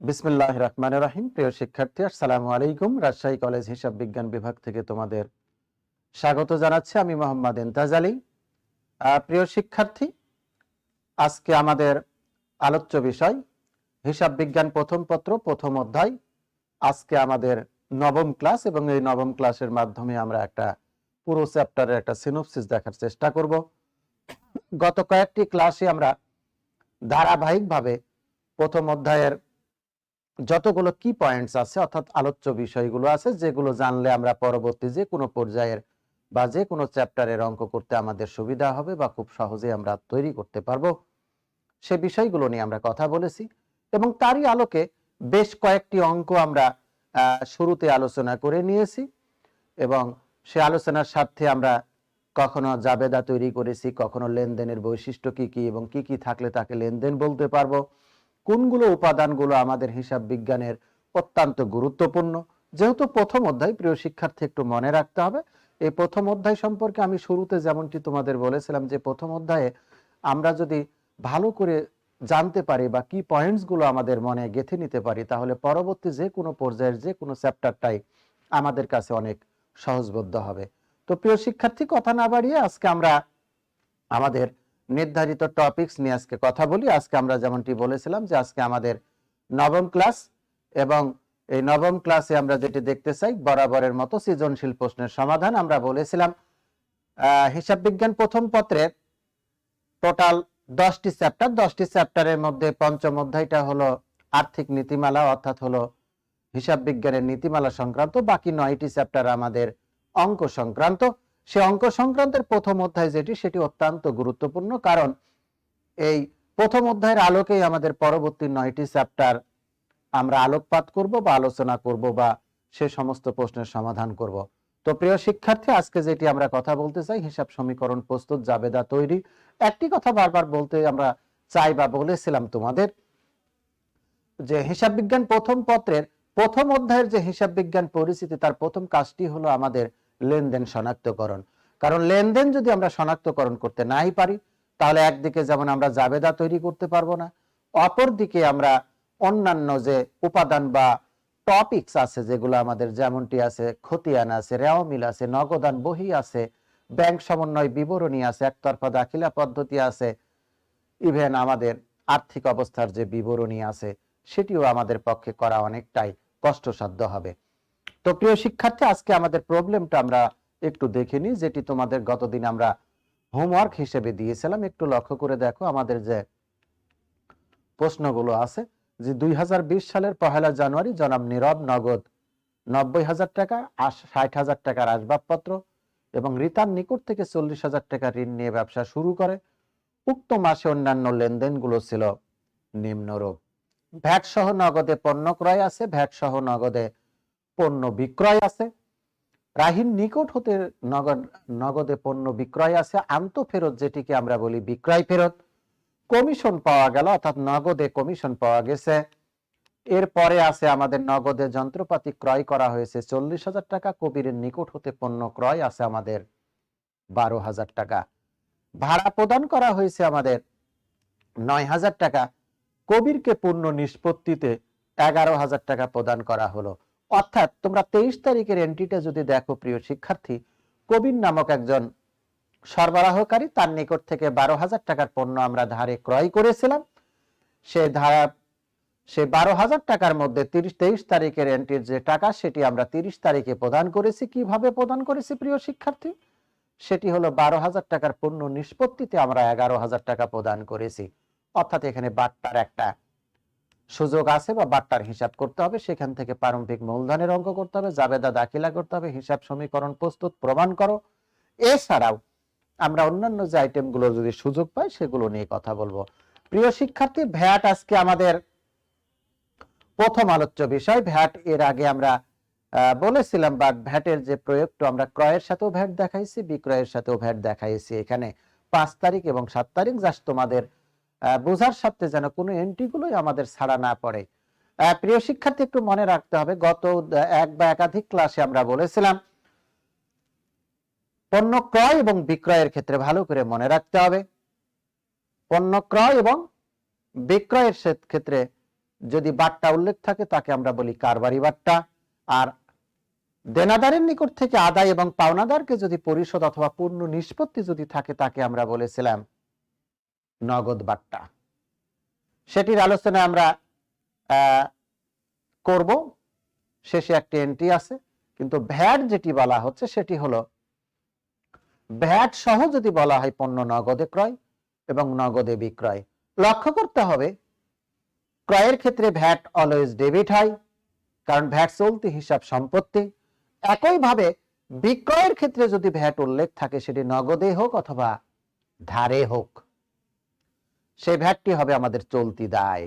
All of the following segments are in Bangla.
বিসমিল্লাহির রহমানির রহিম। প্রিয় শিক্ষার্থী, আসসালামু আলাইকুম। রাজশাহী কলেজ হিসাব বিজ্ঞান বিভাগ থেকে তোমাদের স্বাগত জানাচ্ছি। আমি মোহাম্মদ ইমতাজ আলী। প্রিয় শিক্ষার্থী, আজকে আমাদের আলোচ্য বিষয় হিসাব বিজ্ঞান প্রথম পত্র প্রথম অধ্যায়। আজকে আমাদের নবম ক্লাস এবং এই নবম ক্লাসের মাধ্যমে আমরা একটা পুরো চ্যাপ্টারের একটা সিনোপসিস দেখার চেষ্টা করব। গত কয়েকটি ক্লাসে আমরা ধারাবাহিকভাবে প্রথম অধ্যায়ের যতগুলো কি পয়েন্টস আছে অর্থাৎ আলোচ্য বিষয়গুলো আছে, যেগুলো জানলে আমরা পরবর্তী যে কোনো পর্যায়ের বা যে কোনো চ্যাপ্টারের অঙ্ক করতে আমাদের সুবিধা হবে বা খুব সহজে আমরা তৈরি করতে পারবো, সে বিষয়গুলো নিয়ে আমরা কথা বলেছি। এবং তারই আলোকে বেশ কয়েকটি অঙ্ক আমরা শুরুতে আলোচনা করে নিয়েছি এবং সে আলোচনার স্বার্থে আমরা কখনো জাবেদা তৈরি করেছি, কখনো লেনদেনের বৈশিষ্ট্য কি কি এবং কি কি থাকলে তাকে লেনদেন বলতে পারবো, কোনগুলো উপাদানগুলো আমাদের হিসাব বিজ্ঞানের অত্যন্ত গুরুত্বপূর্ণ। যেহেতু প্রথম অধ্যায়, প্রিয় শিক্ষার্থী, একটু মনে রাখতে হবে এই প্রথম অধ্যায় সম্পর্কে আমি শুরুতে যেমনটি তোমাদের বলেছিলাম যে প্রথম অধ্যায়ে আমরা যদি ভালো করে জানতে পারি বা কি পয়েন্টসগুলো আমাদের মনে গেঁথে নিতে পারি, তাহলে পরবর্তী যে কোনো পর্যায়ের যে কোনো চ্যাপ্টারটাই আমাদের কাছে অনেক সহজবোধ্য হবে। তো প্রিয় শিক্ষার্থী, কথা না বাড়িয়ে আজকে আমরা আমাদের নির্ধারিত টপিকস নিয়ে আজকে কথা বলি। আজকে আমরা যেমনটি বলেছিলাম যে আজকে আমাদের নবম ক্লাস এবং এই নবম ক্লাসে আমরা যেটি দেখতে চাই বরাবরের মতো সৃজনশীল প্রশ্নের সমাধান। আমরা বলেছিলাম হিসাব বিজ্ঞান প্রথম পত্রের টোটাল 10টি চ্যাপ্টার, 10টি চ্যাপ্টারের মধ্যে পঞ্চম অধ্যায়টা হলো আর্থিক নীতিমালা, অর্থাৎ হলো হিসাব বিজ্ঞানের নীতিমালা সংক্রান্ত। বাকি 9টি চ্যাপ্টার আমাদের অঙ্ক সংক্রান্ত। সে অঙ্ক সংক্রান্তের প্রথম অধ্যায় যেটি, সেটি অত্যন্ত গুরুত্বপূর্ণ, কারণ এই প্রথম অধ্যায়ের আলোকেই আমাদের পরবর্তী 9টি চ্যাপ্টার আমরা আলোকপাত করব বা আলোচনা করব বা সে সমস্ত প্রশ্নের সমাধান করব। তো প্রিয় শিক্ষার্থী, আজকে যেটি আমরা কথা বলতে চাই, হিসাব সমীকরণ প্রস্তুত, জাবেদা তৈরি। একটি কথা বারবার বলতে আমরা চাই বা বলেছিলাম তোমাদের যে হিসাব বিজ্ঞান প্রথম পত্রের প্রথম অধ্যায়ের যে হিসাব বিজ্ঞান পরিচিতি, তার প্রথম কাজটি হলো আমাদের লেনদেন শনাক্তকরণ। কারণ লেনদেন যদি আমরা শনাক্তকরণ করতে নাই পারি, তাহলে একদিকে যেমন আমরা জাবেদা তৈরি করতে পারবো না, অপরদিকে আমরা অন্যান্য যে উপাদান বা টপিকস আছে যেগুলো আমাদের, যেমনটি আছে খতিয়ান আছে, রেওয়া মিল আছে, নগদান বহি আছে, ব্যাংক সমন্বয় বিবরণী আছে, একতরফা দাখিলা পদ্ধতি আছে, ইভেন আমাদের আর্থিক অবস্থার যে বিবরণী আছে, সেটিও আমাদের পক্ষে করা অনেকটাই কষ্টসাধ্য হবে। তো প্রিয় শিক্ষার্থী, আজকে আমাদের প্রবলেমটা আমরা একটু দেখে নিই, যেটি তোমাদের গতদিন আমরা হোমওয়ার্ক হিসেবে দিয়েছিলাম। একটু লক্ষ্য করে দেখো আমাদের যে প্রশ্নগুলো আছে, যে 2020 সালের 1 জানুয়ারি জনাব নীরব নগদ 90,000 টাকা, 60,000 টাকার আসবাবপত্র এবং রিতার নিকট থেকে 40,000 টাকা ঋণ নিয়ে ব্যবসা শুরু করে। উক্ত মাসে অন্যান্য লেনদেনগুলো ছিল নিম্নরূপ: ভ্যাট সহ নগদে পণ্য ক্রয় আছে, ভ্যাট সহ নগদে পণ্য বিক্রয় আছে, রাহির নিকট হতে নগদে পণ্য বিক্রয় আছে, আন্তঃফেরত যেটিকে আমরা বলি বিক্রয় ফেরত, কমিশন পাওয়া গেল অর্থাৎ নগদে কমিশন পাওয়া গেছে। এরপরে আছে আমাদের নগদে যন্ত্রপাতি ক্রয় করা হয়েছে 40,000 টাকা, কবিরের নিকট হতে পণ্য ক্রয় আছে আমাদের 12,000 টাকা, ভাড়া প্রদান করা হয়েছে আমাদের 9,000 টাকা, কবিরকে পূর্ণ নিষ্পত্তিতে 11,000 টাকা প্রদান করা হলো। অর্থাৎ তোমরা 23 তারিখের এন্ট্রিটা যদি দেখো প্রিয় শিক্ষার্থী, কবির নামক একজন সরবরাহকারী, তার নিকট থেকে 12,000 টাকার পণ্য আমরা ধারে ক্রয় করেছিলাম। সে 12,000 টাকার মধ্যে 23 তারিখের এন্ট্রির যে টাকা, সেটি আমরা 30 তারিখে প্রদান করেছি। কিভাবে প্রদান করেছি প্রিয় শিক্ষার্থী? সেটি হলো 12,000 টাকার পণ্য নিষ্পত্তিতে আমরা 11,000 টাকা প্রদান করেছি। অর্থাৎ এখানে বাট্টার একটা সুযোগ আছে বা বাট্টার হিসাব করতে হবে, সেখান থেকে প্রারম্ভিক মূলধনের অঙ্ক করতে হবে, জাবেদা দাখিলা করতে হবে, হিসাব সমীকরণ প্রস্তুত, প্রমাণ করো। এছাড়াও আমরা অন্যান্য যে আইটেমগুলো যদি সুযোগ পাই সেগুলো নিয়ে কথা বলবো। প্রিয় শিক্ষার্থী, ভ্যাট আজকে আমাদের প্রথম আলোচ্য বিষয়। ভ্যাট এর আগে আমরা বলেছিলাম, বাট ভ্যাটের যে প্রয়োগটা আমরা ক্রয়ের সাথেও ভ্যাট দেখাইছি, বিক্রয়ের সাথেও ভ্যাট দেখাইছি। এখানে 5 তারিখ এবং 7 তারিখ জাস্ট তোমাদের বোঝার সাথে যেন কোনো এন্ট্রিগুলোই আমাদের ছাড়া না পড়ে। প্রিয় শিক্ষার্থী, একটু মনে রাখতে হবে, গত এক বা একাধিক ক্লাসে আমরা বলেছিলাম পণ্য ক্রয় এবং বিক্রয়ের ক্ষেত্রে ভালো করে মনে রাখতে হবে, পণ্য ক্রয় এবং বিক্রয়ের ক্ষেত্রে যদি বাট্টা উল্লেখ থাকে তাকে আমরা বলি কারবারি বাট্টা। আর দেনাদারের নিকট থেকে আদায় এবং পাওনাদারকে যদি পরিশোধ অথবা পূর্ণ নিষ্পত্তি যদি থাকে তাকে আমরা বলেছিলাম নগদ বাট্টা। সেটির আলোচনা আমরা করব। শেষে একটি এন্ট্রি আছে, কিন্তু ভ্যাট যেটি বলা হচ্ছে সেটি হলো ভ্যাট সহ যদি বলা হয় পণ্য নগদে ক্রয় এবং নগদে বিক্রয়। লক্ষ্য করতে হবে ক্রয়ের ক্ষেত্রে ভ্যাট অলওয়েজ ডেবিট হয়, কারণ ভ্যাট চলতি হিসাব সম্পত্তি। একইভাবে বিক্রয়ের ক্ষেত্রে যদি ভ্যাট উল্লেখ থাকে সেটি নগদে হোক অথবা ধারে হোক, সেই ভ্যাটটি হবে আমাদের চলতি দায়।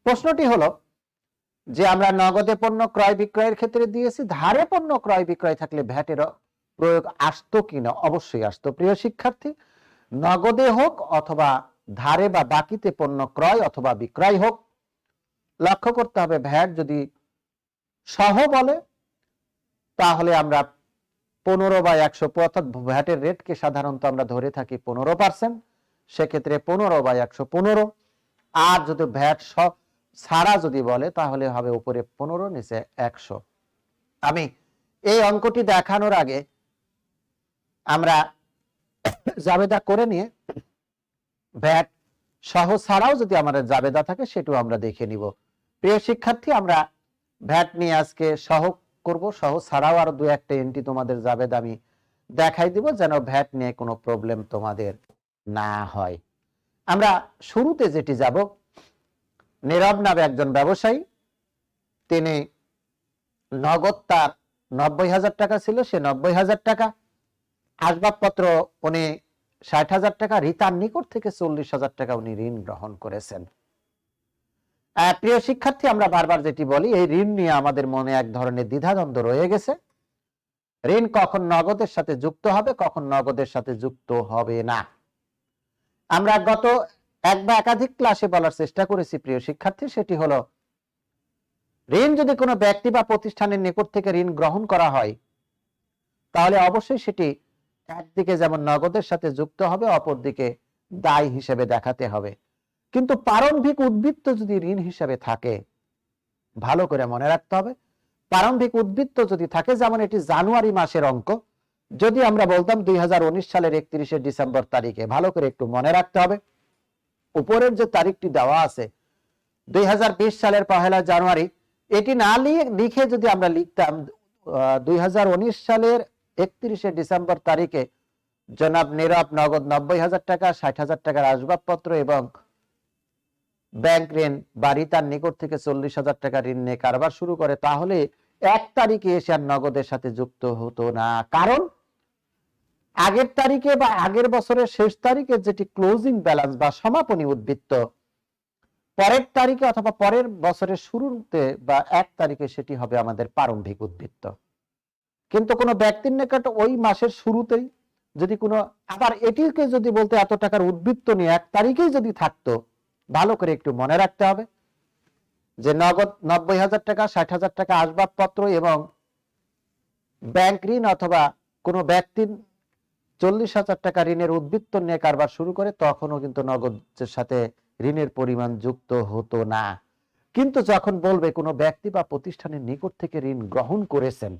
প্রশ্নটি হলো যে আমরা নগদে পণ্য ক্রয় বিক্রয়ের ক্ষেত্রে দিয়েছি, ধারে পণ্য ক্রয় বিক্রয় থাকলে ভ্যাটের প্রয়োগ আসতো কিনা? অবশ্যই আসতো। প্রিয় শিক্ষার্থী, নগদে হোক অথবা ধারে বা বাকিতে পণ্য ক্রয় অথবা বিক্রয় হোক, লক্ষ্য করতে হবে ভ্যাট যদি সহ বলে তাহলে আমরা 15/100, অর্থাৎ ভ্যাটের রেটকে সাধারণত আমরা ধরে থাকি 15%, সেক্ষেত্রে 15/115। আর যদি ভ্যাট ছাড়া যদি বলে তাহলে হবে উপরে 15 নিচে 100। আমি এই অঙ্কটি দেখানোর আগে আমরা জাবেদা করে নিয়ে ভ্যাট সহ ছাড়াও যদি আমাদের জাবেদা থাকে সেটাও আমরা দেখে নিব। প্রিয় শিক্ষার্থী, আমরা ভ্যাট নিয়ে আজকে সহ করব, সহ ছাড়াও আরো দু একটা এন্ট্রি তোমাদের জাবেদা আমি দেখাই দিব, যেন ভ্যাট নিয়ে কোনো প্রবলেম তোমাদের না হয়। আমরা শুরুতে যেটি যাব, নীরব নামে একজন ব্যবসায়ী, তিনি নগদ তার 90,000 টাকা ছিল, সে 90,000 টাকা, আসবাবপত্র উনি 60,000 টাকা, রিতার নিকট থেকে 40,000 টাকা উনি ঋণ গ্রহণ করেছেন। প্রিয় শিক্ষার্থী, আমরা বারবার যেটি বলি, এই ঋণ নিয়ে আমাদের মনে এক ধরনের দ্বিধাদ্বন্দ্ব রয়ে গেছে। ঋণ কখন নগদের সাথে যুক্ত হবে, কখন নগদের সাথে যুক্ত হবে না। আমরা গত এক বা একাধিক ক্লাসে বলার চেষ্টা করেছি প্রিয় শিক্ষার্থী, সেটি হলো ঋণ যদি কোনো ব্যক্তি বা প্রতিষ্ঠানের নিকট থেকে ঋণ গ্রহণ করা হয় তাহলে অবশ্যই সেটি একদিকে যেমন নগদের সাথে যুক্ত হবে, অপরদিকে দায় হিসেবে দেখাতে হবে। কিন্তু প্রারম্ভিক উদ্বৃত্ত যদি ঋণ হিসেবে থাকে, ভালো করে মনে রাখতে হবে, প্রারম্ভিক উদ্বৃত্ত যদি থাকে, যেমন এটি জানুয়ারি মাসের অঙ্ক, যদি আমরা বলতাম 2019 সালের 31শে ডিসেম্বর তারিখে, ভালো করে একটু মনে রাখতে হবে, উপরের যে তারিখটি দেওয়া আছে 2020 সালের 1 জানুয়ারি, এটি না লিখে যদি আমরা লিখতাম 2019 সালের 31শে ডিসেম্বর তারিখে জনাব নীরব নগদ 90,000 টাকা, 60,000 টাকার আসবাবপত্র এবং ব্যাংক ঋণ বা রিতার নিকট থেকে 40,000 টাকা ঋণ নিয়ে কারবার শুরু করে, তাহলে 1 তারিখে এসে আর নগদের সাথে যুক্ত হতো না। কারণ আগের তারিখে বা আগের বছরের শেষ তারিখে যেটি ক্লোজিং ব্যালেন্স বা সমাপনী উদ্বৃত্ত, পরের তারিখে অথবা পরের বছরের শুরুতে বা 1 তারিখে সেটি হবে আমাদের প্রারম্ভিক উদ্বৃত্ত। কিন্তু কোনো ব্যক্তির নিকট ওই মাসের শুরুতেই যদি কোনো, আবার এটিকে যদি বলতে এত টাকার উদ্বৃত্ত নিয়ে 1 তারিখেই যদি থাকতো, ভালো করে একটু মনে রাখতে হবে যে নগদ 90,000 টাকা, 60,000 টাকা আসবাবপত্র এবং ব্যাংক ঋণ অথবা কোনো ব্যক্তির 40,000 টাকা ঋণের উদ্বৃত্ত নিয়ে কারবার শুরু করে, তখনও কিন্তু নগদের সাথে ঋণের পরিমাণ যুক্ত হতো না। কিন্তু যখন বলবে কোনো ব্যক্তি বা প্রতিষ্ঠানের নিকট থেকে ঋণ গ্রহণ করেছেন,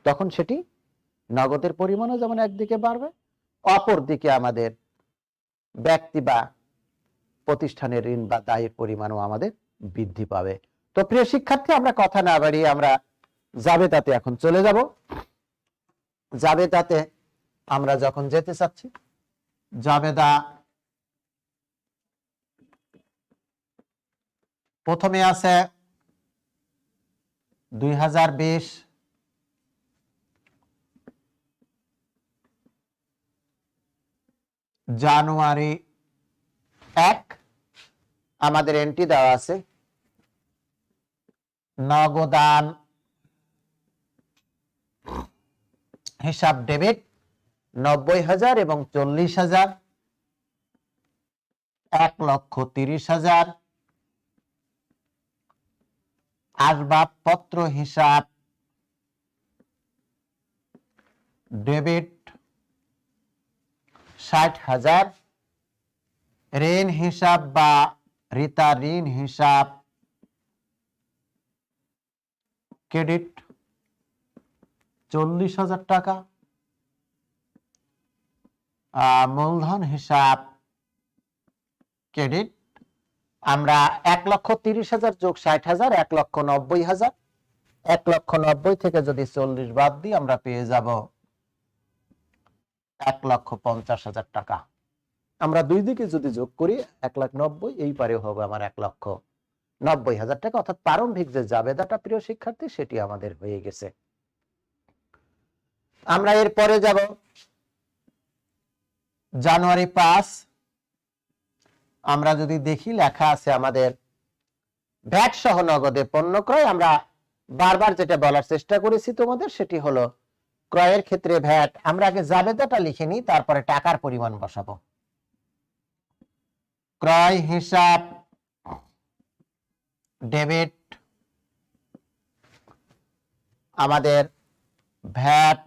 তখন সেটি নগদের পরিমাণও যেমন একদিকে বাড়বে, অপর দিকে আমাদের ব্যক্তি বা প্রতিষ্ঠানের ঋণ বা দায়ের পরিমাণও আমাদের বৃদ্ধি পাবে। তো প্রিয় শিক্ষার্থী, আমরা কথা না বাড়িয়ে আমরা জাবেদাতে এখন চলে যাব। জাবেদাতে আমরা যখন যেতে চাচ্ছি, জাবেদা প্রথমে আছে 2020 জানুয়ারি 1, আমাদের এন্ট্রি দেওয়া আছে নগদান হিসাব ডেবিট 90,000 এবং 40,000, 1,30,000। আসবাবপত্র হিসাব ডেবিট 60,000। ঋণ হিসাব বা ঋতা ঋণ হিসাব ক্রেডিট 40,000 টাকা, মূলধন হিসাব ক্রেডিট আমরা 1,30,000 যোগ 60,000 1,90,000, 1,90,000 থেকে যদি 40 বাদ দিই আমরা পেয়ে যাব 1,50,000 টাকা। আমরা দুই দিকে যদি যোগ করি 1,90,000, এই পারে হবে আমার 1,90,000 টাকা, অর্থাৎ প্রারম্ভিক যে জাবেদাটা প্রিয় শিক্ষার্থী সেটি আমাদের হয়ে গেছে। আমরা এরপরে যাব জানুয়ারি 5। আমরা যদি দেখি লেখা আছে আমাদের ভ্যাট সহ নগদে পণ্য ক্রয়। আমরা বারবার যেটা বলার চেষ্টা করেছি তোমাদের সেটি হলো ক্রয়ের ক্ষেত্রে ভ্যাট আমরা আগে জাবেদাটা লিখে নিই, তারপরে টাকার পরিমাণ বসাবো। ক্রয় হিসাব ডেবিট, আমাদের ভ্যাট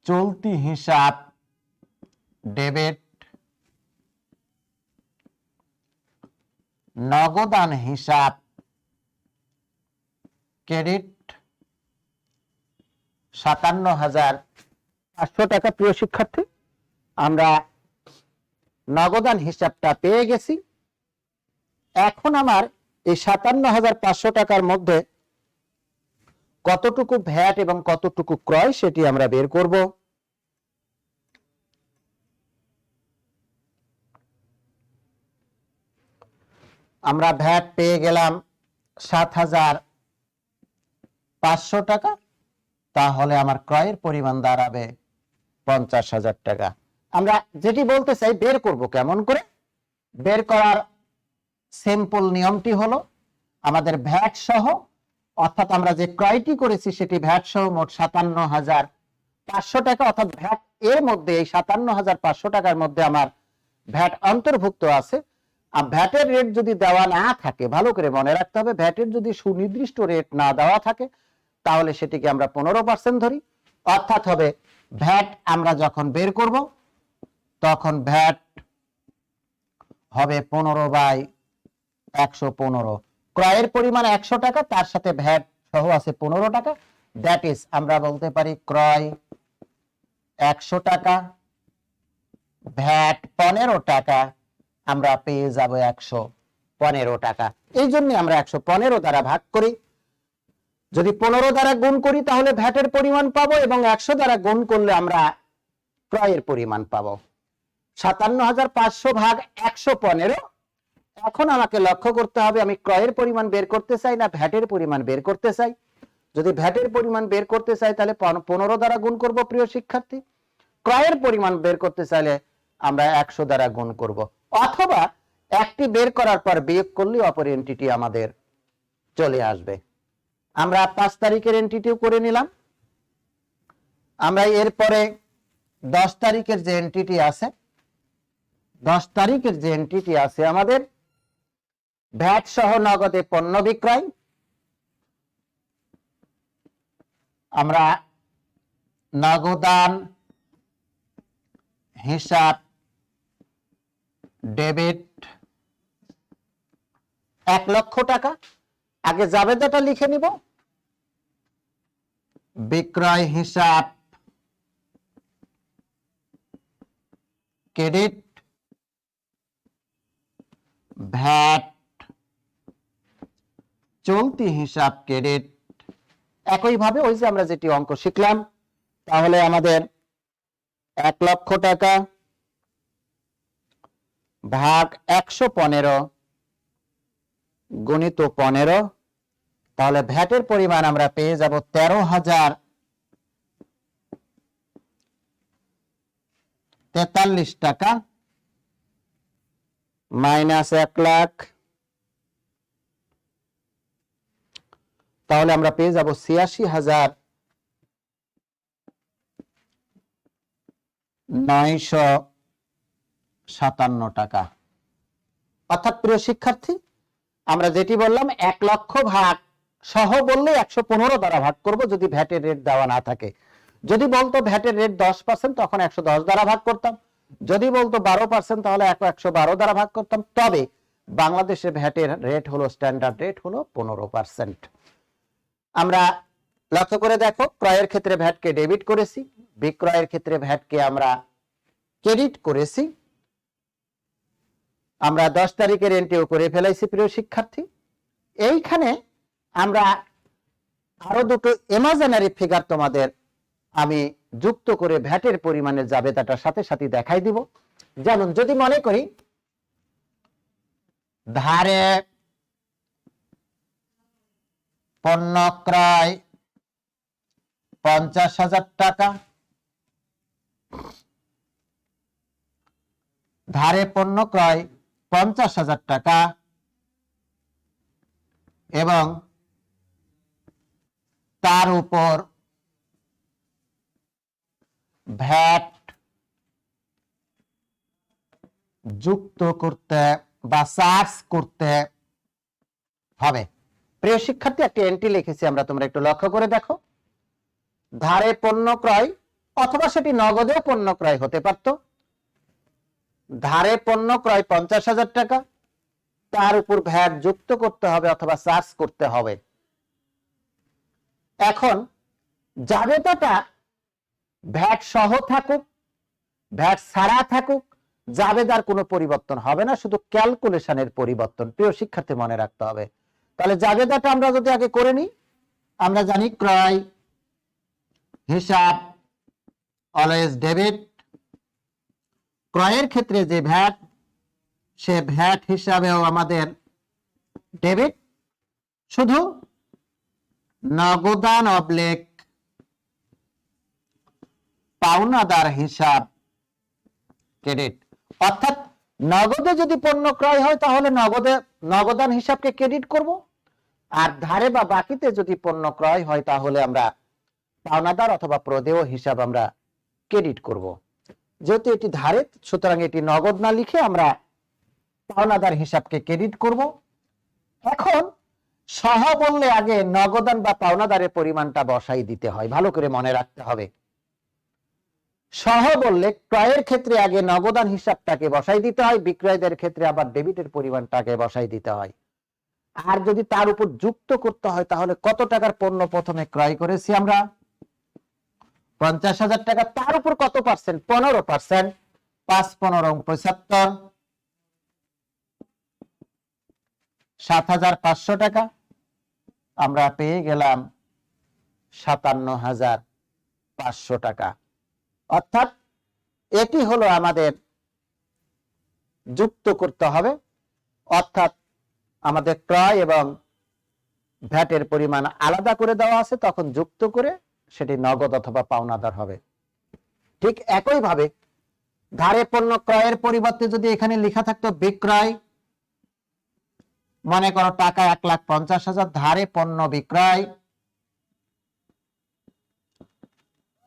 চলতি হিসাব ডেবিট, নগদান হিসাব ক্রেডিট 57,500 টাকা। প্রিয় শিক্ষার্থী, আমরা নগদান হিসাবটা পেয়ে গেছি। এখন আমার এই 57,500 টাকার মধ্যে কতটুকু ভ্যাট এবং কতটুকু ক্রয় সেটি আমরা বের করব। আমরা ভ্যাট পেয়ে গেলাম 7,500 টাকা, তাহলে আমার ক্রয়ের পরিমাণ দাঁড়াবে 50,000 টাকা। আমরা যেটি বলতে চাই বের করব কেমন করে, বের করার সিম্পল নিয়মটি হলো আমাদের ভ্যাট সহ, অর্থাৎ আমরা যে ক্রয়টি করেছি সেটি ভ্যাট সহ মোট 57,500 টাকা, অর্থাৎ ভ্যাট এর মধ্যে এই 57,500 টাকার মধ্যে আমার ভ্যাট অন্তর্ভুক্ত আছে। আর ভ্যাটের রেট যদি দেওয়া না থাকে, ভালো করে মনে রাখতে হবে, ভ্যাটের যদি সুনির্দিষ্ট রেট না দেওয়া থাকে তাহলে সেটিকে আমরা 15% ধরি, অর্থাৎ হবে ভ্যাট আমরা যখন বের করব তখন ভ্যাট হবে 15/115। ক্রয়ের পরিমাণ 100 টাকা, তার সাথে ভ্যাট সহ আছে 15 টাকা, দ্যাট ইজ আমরা বলতে পারি ক্রয় 100 টাকা, ভ্যাট 15 টাকা, আমরা পেয়ে যাব 115 টাকা। এই জন্য আমরা 115 দ্বারা ভাগ করি। যদি 15 দ্বারা গুণ করি তাহলে ভ্যাটের পরিমাণ পাবো, এবং 100 দ্বারা গুণ করলে আমরা ক্রয়ের পরিমাণ পাবো। 57,500 ভাগ 115। এখন আমাকে লক্ষ্য করতে হবে আমি ক্রয়ের পরিমাণ বের করতে চাই না ভ্যাটের পরিমাণ বের করতে চাই। যদি ভ্যাটের পরিমাণ বের করতে চাই তাহলে 15 দ্বারা গুণ করব প্রিয় শিক্ষার্থী। ক্রয়ের পরিমাণ বের করতে চাইলে আমরা 100 দ্বারা গুণ করব, অথবা একটি বের করার পর বিয়োগ করলে অপর এন্টিটি আমাদের চলে আসবে। আমরা 5 তারিখের এন্টিটিও করে নিলাম। আমরা এরপরে 10 তারিখের যে এন্টিটি আছে, 10 তারিখের যে এন্টিটি আছে আমাদের ভ্যাট সহ নগদে পণ্য বিক্রয়। আমরা নগদান হিসাব ডেবিট 1,00,000 টাকা। আগে জাবেদাটা লিখে নিব। বিক্রয় হিসাব ক্রেডিট, ভ্যাট চলতি হিসাব ক্রেডিট। একইভাবে ওই যে আমরা যেটি অঙ্ক শিখলাম, তাহলে আমাদের 1,00,000 টাকা ভাগ 115 গুণিত 15, তাহলে ভ্যাটের পরিমাণ আমরা পেয়ে যাব 13,043 টাকা মাইনাস 1,00,000, তাহলে আমরা পেয়ে যাব 86,957 টাকা। অর্থাৎ প্রিয় শিক্ষার্থী, আমরা যেটি বললাম 1,00,000 ভাগ সহ বললে 115 দ্বারা ভাগ করব যদি ভ্যাটের রেট দেওয়া না থাকে। যদি বলতো ভ্যাটের রেট 10% তখন 110 দ্বারা ভাগ করতাম। যদি বলতো 12% তাহলে 112 দ্বারা ভাগ করতাম। তবে বাংলাদেশে ভ্যাটের রেট হলো, স্ট্যান্ডার্ড রেট হলো 15%। আমরা লক্ষ্য করে দেখো, ক্রয়ের ক্ষেত্রে ভ্যাটকে ডেবিট করেছি, বিক্রয়ের ক্ষেত্রে ভ্যাটকে আমরা ক্রেডিট করেছি। আমরা 10 তারিখের এন্ট্রিও করে ফেলাইছি প্রিয় শিক্ষার্থী। এইখানে আমরা আরো দুটো ইমাজিনারি ফিগার তোমাদের আমি যুক্ত করে ভ্যাটের পরিমাণের জাবেদাটার সাথে সাথে দেখাই দিব। যেমন যদি মনে করি ধারে পণ্য ক্রয় 50,000 টাকা, ধারে পণ্য ক্রয় 50,000 টাকা এবং তার উপর ভ্যাট যুক্ত করতে বা চার্জ করতে হবে। প্রিয় শিক্ষার্থী, একটি এন্ট্রি লিখেছি আমরা, তোমরা একটু লক্ষ্য করে দেখো। ধারে পণ্য ক্রয়, অথবা সেটি নগদেও পণ্য ক্রয় হতে পারত। ধারে পণ্য ক্রয় 50,000 টাকা, তার উপর ভ্যাট যুক্ত করতে হবে অথবা চার্জ করতে হবে। এখন জাবেদাটা ভ্যাট সহ থাকুক, ভ্যাট ছাড়া থাকুক, জাবেদার কোনো পরিবর্তন হবে না, শুধু ক্যালকুলেশনের পরিবর্তন। প্রিয় শিক্ষার্থী, মনে রাখতে হবে। তাহলে জাবেদাটা আমরা যদি আগে করে নিই, আমরা জানি ক্রয় হিসাব অলওয়েজ ডেবিট। ক্রয়ের ক্ষেত্রে যে ভ্যাট, সে ভ্যাট হিসাবেও আমাদের ডেবিট, শুধু নগদান অবলেক পাওনাদার হিসাব ক্রেডিট। অর্থাৎ নগদে যদি পণ্য ক্রয় হয় তাহলে নগদান হিসাবকে ক্রেডিট করব, আর ধারে বা বাকিতে যদি পণ্য ক্রয় হয় তাহলে আমরা পাওনাদার অথবা প্রদেয় হিসাব আমরা ক্রেডিট করব। যেহেতু এটি ধারে, সুতরাং এটি নগদ না লিখে আমরা পাওনাদার হিসাবকে ক্রেডিট করব। এখন সহ বললে আগে নগদান বা পাওনাদারের পরিমাণটা বসাই দিতে হয়, ভালো করে মনে রাখতে হবে। সহ বললে ক্রয়ের ক্ষেত্রে আগে নগদান হিসাবটাকে বসাই দিতে হয়, বিক্রয়দের ক্ষেত্রে আবার ডেবিটের পরিমাণটাকে বসাই দিতে হয়। আর যদি তার উপর যুক্ত করতে হয় তাহলে কত টাকার পণ্য প্রথমে ক্রয় করেছি আমরা? 50,000 টাকা। তার উপর কত পার্সেন্ট? 15%। 5 15 75, 7,500 টাকা। আমরা পেয়ে গেলাম 57,500 টাকা। অর্থাৎ এটি হলো আমাদের যুক্ত করতে হবে, অর্থাৎ আমাদের ক্রয় এবং ভ্যাটের পরিমাণ আলাদা করে দেওয়া আছে, তখন যুক্ত করে সেটি নগদ অথবা পাওনাদার হবে। ঠিক একইভাবে ধারে পণ্য ক্রয়ের পরিবর্তে যদি এখানে লেখা থাকতো বিক্রয়, মনে করো টাকা 1,50,000, ধারে পণ্য বিক্রয়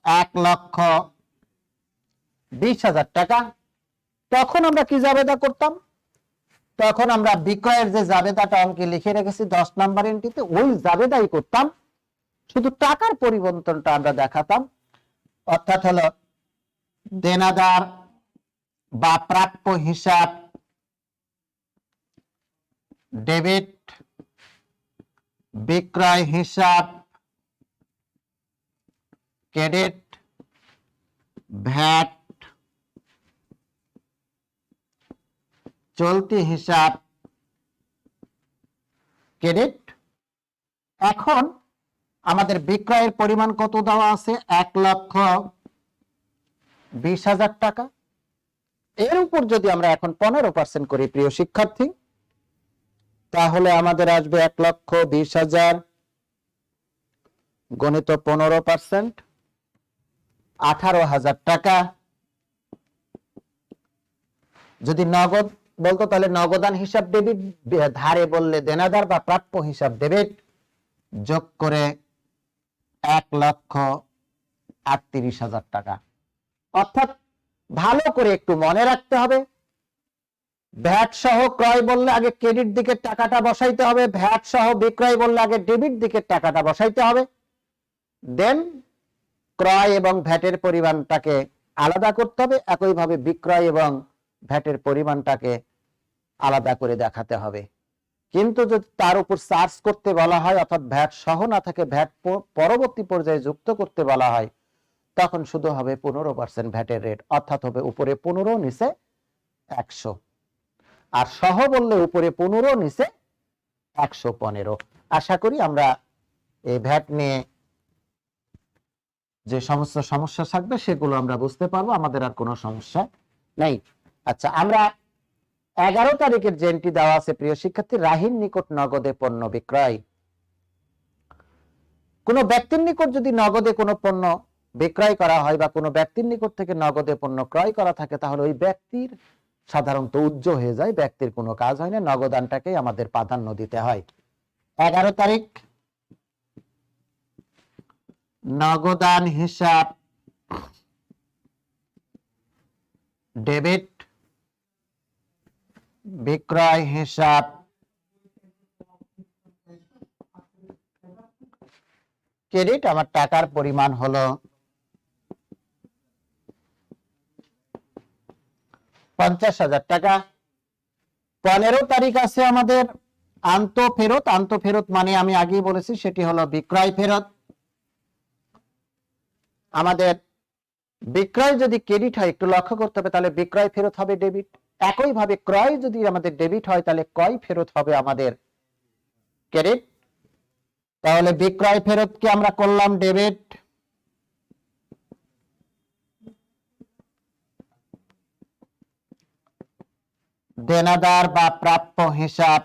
1,20,000 টাকা, তখন আমরা কি জাবেদা করতাম? তখন আমরা বিক্রয়ের যে জাবেদাটা অঙ্কে লিখে রেখেছি 10 নাম্বার এন্ট্রিতে, ওই জাবেদাই করতাম, শুধু টাকার পরিবর্তনটা আমরা দেখাতাম। অর্থাৎ হলো দেনাদার বা প্রাপ্য হিসাব ডেবিট, বিক্রয় হিসাব ক্রেডিট, ভ্যাট চলতি হিসাব ক্রেডিট। এখন আমাদের বিক্রয়ের পরিমাণ কত দেওয়া আছে? 1,20,000 টাকা। এর উপর যদি আমরা এখন 15% করি প্রিয় শিক্ষার্থী, তাহলে আমাদের আসবে 1,20,000 গণিত 15%, 18,000 টাকা। যদি নগদ বলতো তাহলে নগদান হিসাব ডেবিট, ধারে বললে দেনাদার বা প্রাপ্য হিসাব ডেবিট, যোগ করে 1,38,000 টাকা। অর্থাৎ ভালো করে একটু মনে রাখতে হবে, ভ্যাট সহ ক্রয় বললে আগে ক্রেডিট দিকের টাকাটা বসাইতে হবে, ভ্যাট সহ বিক্রয় বললে আগে ডেবিট দিকের টাকাটা বসাইতে হবে, দেন ক্রয় এবং ভ্যাটের পরিমাণটাকে আলাদা করতে হবে, একইভাবে বিক্রয় এবং ভ্যাটের পরিমাণটাকে আলাদা করে দেখাতে হবে। কিন্তু যদি তার উপর চার্জ করতে বলা হয়, অর্থাৎ ভ্যাট সহ না থাকে, ভ্যাট পরবর্তী পর্যায়ে যুক্ত করতে বলা হয়, তখন শুধু হবে 15% ভ্যাটের রেট, অর্থাৎ হবে উপরে 15, নিচে 100। আর সহ বললে উপরে 15, নিচে 115। আশা করি আমরা এই ভ্যাট নিয়ে যে সমস্ত সমস্যা থাকবে সেগুলো আমরা বুঝতে পারবো, আমাদের আর কোনো সমস্যা নেই। আচ্ছা, আমরা 11 তারিখের যে এন্ট্রি দেওয়া আছে প্রিয় শিক্ষার্থী, রাহির নিকট নগদে পণ্য বিক্রয়। কোনো ব্যক্তির নিকট যদি নগদে কোনো পণ্য বিক্রয় করা হয় বা কোনো ব্যক্তির নিকট থেকে নগদে পণ্য ক্রয় করা থাকে, তাহলে ওই ব্যক্তির সাধারণত উজ্জ্ব হয়ে যায়, ব্যক্তির কোনো কাজ হয় না, নগদানটাকেই আমাদের প্রাধান্য দিতে হয়। 11 তারিখ নগদান হিসাব ডেবিট, বিক্রয় হিসাব ক্রেডিট। আমার টাকার পরিমাণ হলো 50,000 টাকা। 15 তারিখ আছে আমাদের আন্তঃফেরত। আন্তঃফেরত মানে আমি আগেই বলেছি সেটি হলো বিক্রয় ফেরত। আমাদের বিক্রয় যদি ক্রেডিট হয়, একটু লক্ষ্য করতে হবে, তাহলে বিক্রয় ফেরত হবে ডেবিট। একইভাবে ক্রয় যদি আমাদের ডেবিট হয়, তাহলে ক্রয় ফেরত হবে আমাদের ক্রেডিট। তাহলে বিক্রয় ফেরতকে আমরা করলাম ডেবিট, দেনাদার বা প্রাপ্য হিসাব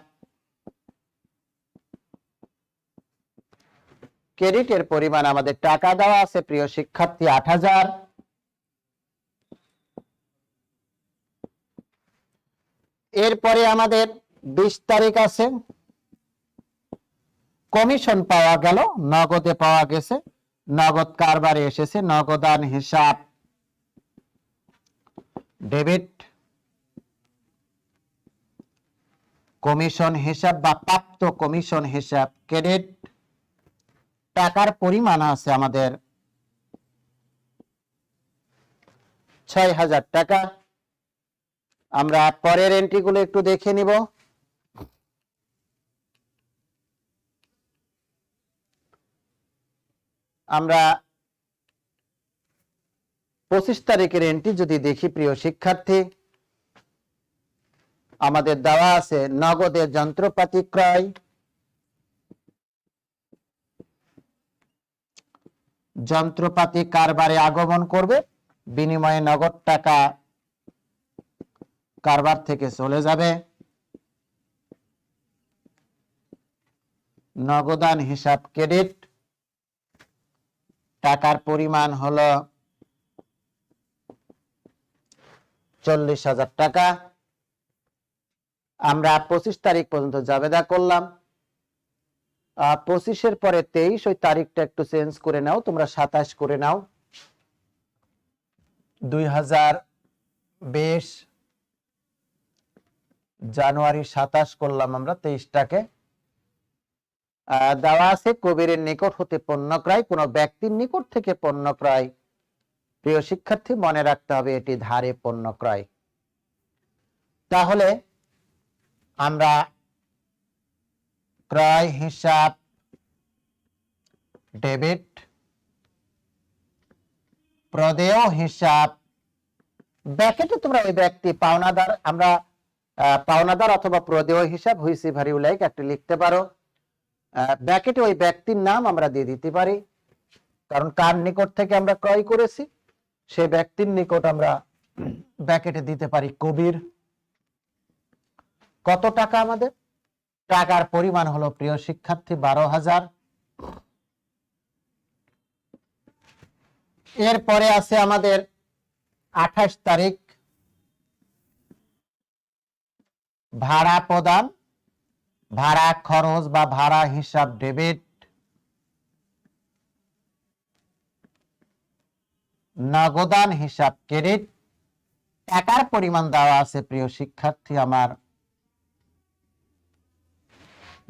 ক্রেডিটের পরিমাণ আমাদের টাকা দেওয়া আছে প্রিয় শিক্ষার্থী 8,000। এরপরে আমাদের 20 তারিখ আছে কমিশন পাওয়া গেল, নগদে পাওয়া গেছে, নগদ কারবারে এসেছে, নগদান হিসাব ডেবিট, কমিশন হিসাব বা প্রাপ্ত কমিশন হিসাব ক্রেডিট। টাকার পরিমাণ আছে আমাদের 6,000 টাকা। আমরা পরের এন্ট্রিগুলো একটু দেখে নিব। আমরা 25 তারিখের এন্ট্রি যদি দেখি প্রিয় শিক্ষার্থী, আমাদের দেওয়া আছে নগদে যন্ত্রপাতি ক্রয়, যন্ত্রপাতি কারবারে আগমন করবে, বিনিময়ে নগদ টাকা কারবার থেকে চলে যাবে, নগদান হিসাব ক্রেডিট। টাকার পরিমাণ হলো 40,000 টাকা। আমরা 25 তারিখ পর্যন্ত জাবেদা করলাম। 25-এর পরে 23, ওই তারিখটা একটু চেঞ্জ করে নাও তোমরা, 27 করে নাও। 2020 জানুয়ারি 27 করলাম আমরা 23টাকে। দেওয়া আছে কবিরের নিকট হতে পণ্য ক্রয়, কোন ব্যক্তির নিকট থেকে পণ্য ক্রয়। প্রিয় শিক্ষার্থী মনে রাখতে হবে এটি ধারে পণ্য ক্রয়। তাহলে আমরা ক্রয় হিসাব ডেবিট, প্রদেয় হিসাব ব্র্যাকেটে তোমরা ওই ব্যক্তি পাওনাদার, আমরা পাওনাদার অথবা প্রদেয় হিসাব হুইসি ভারি উল্লেখ একটা লিখতে পারো। ব্র্যাকেটে ওই ব্যক্তির নাম আমরা দিয়ে দিতে পারি, কারণ কার নিকট থেকে আমরা ক্রয় করেছি সে ব্যক্তির নিকট আমরা ব্র্যাকেটে দিতে পারি কবির। কত টাকা আমাদের? টাকার পরিমাণ হলো প্রিয় শিক্ষার্থী 12,000। এরপরে আছে আমাদের 28 তারিখ ভাড়া প্রদান, ভাড়া খরচ বা ভাড়া হিসাব ডেবিট, নগদান হিসাব ক্রেডিট। টাকার পরিমাণ দেওয়া আছে প্রিয় শিক্ষার্থী আমার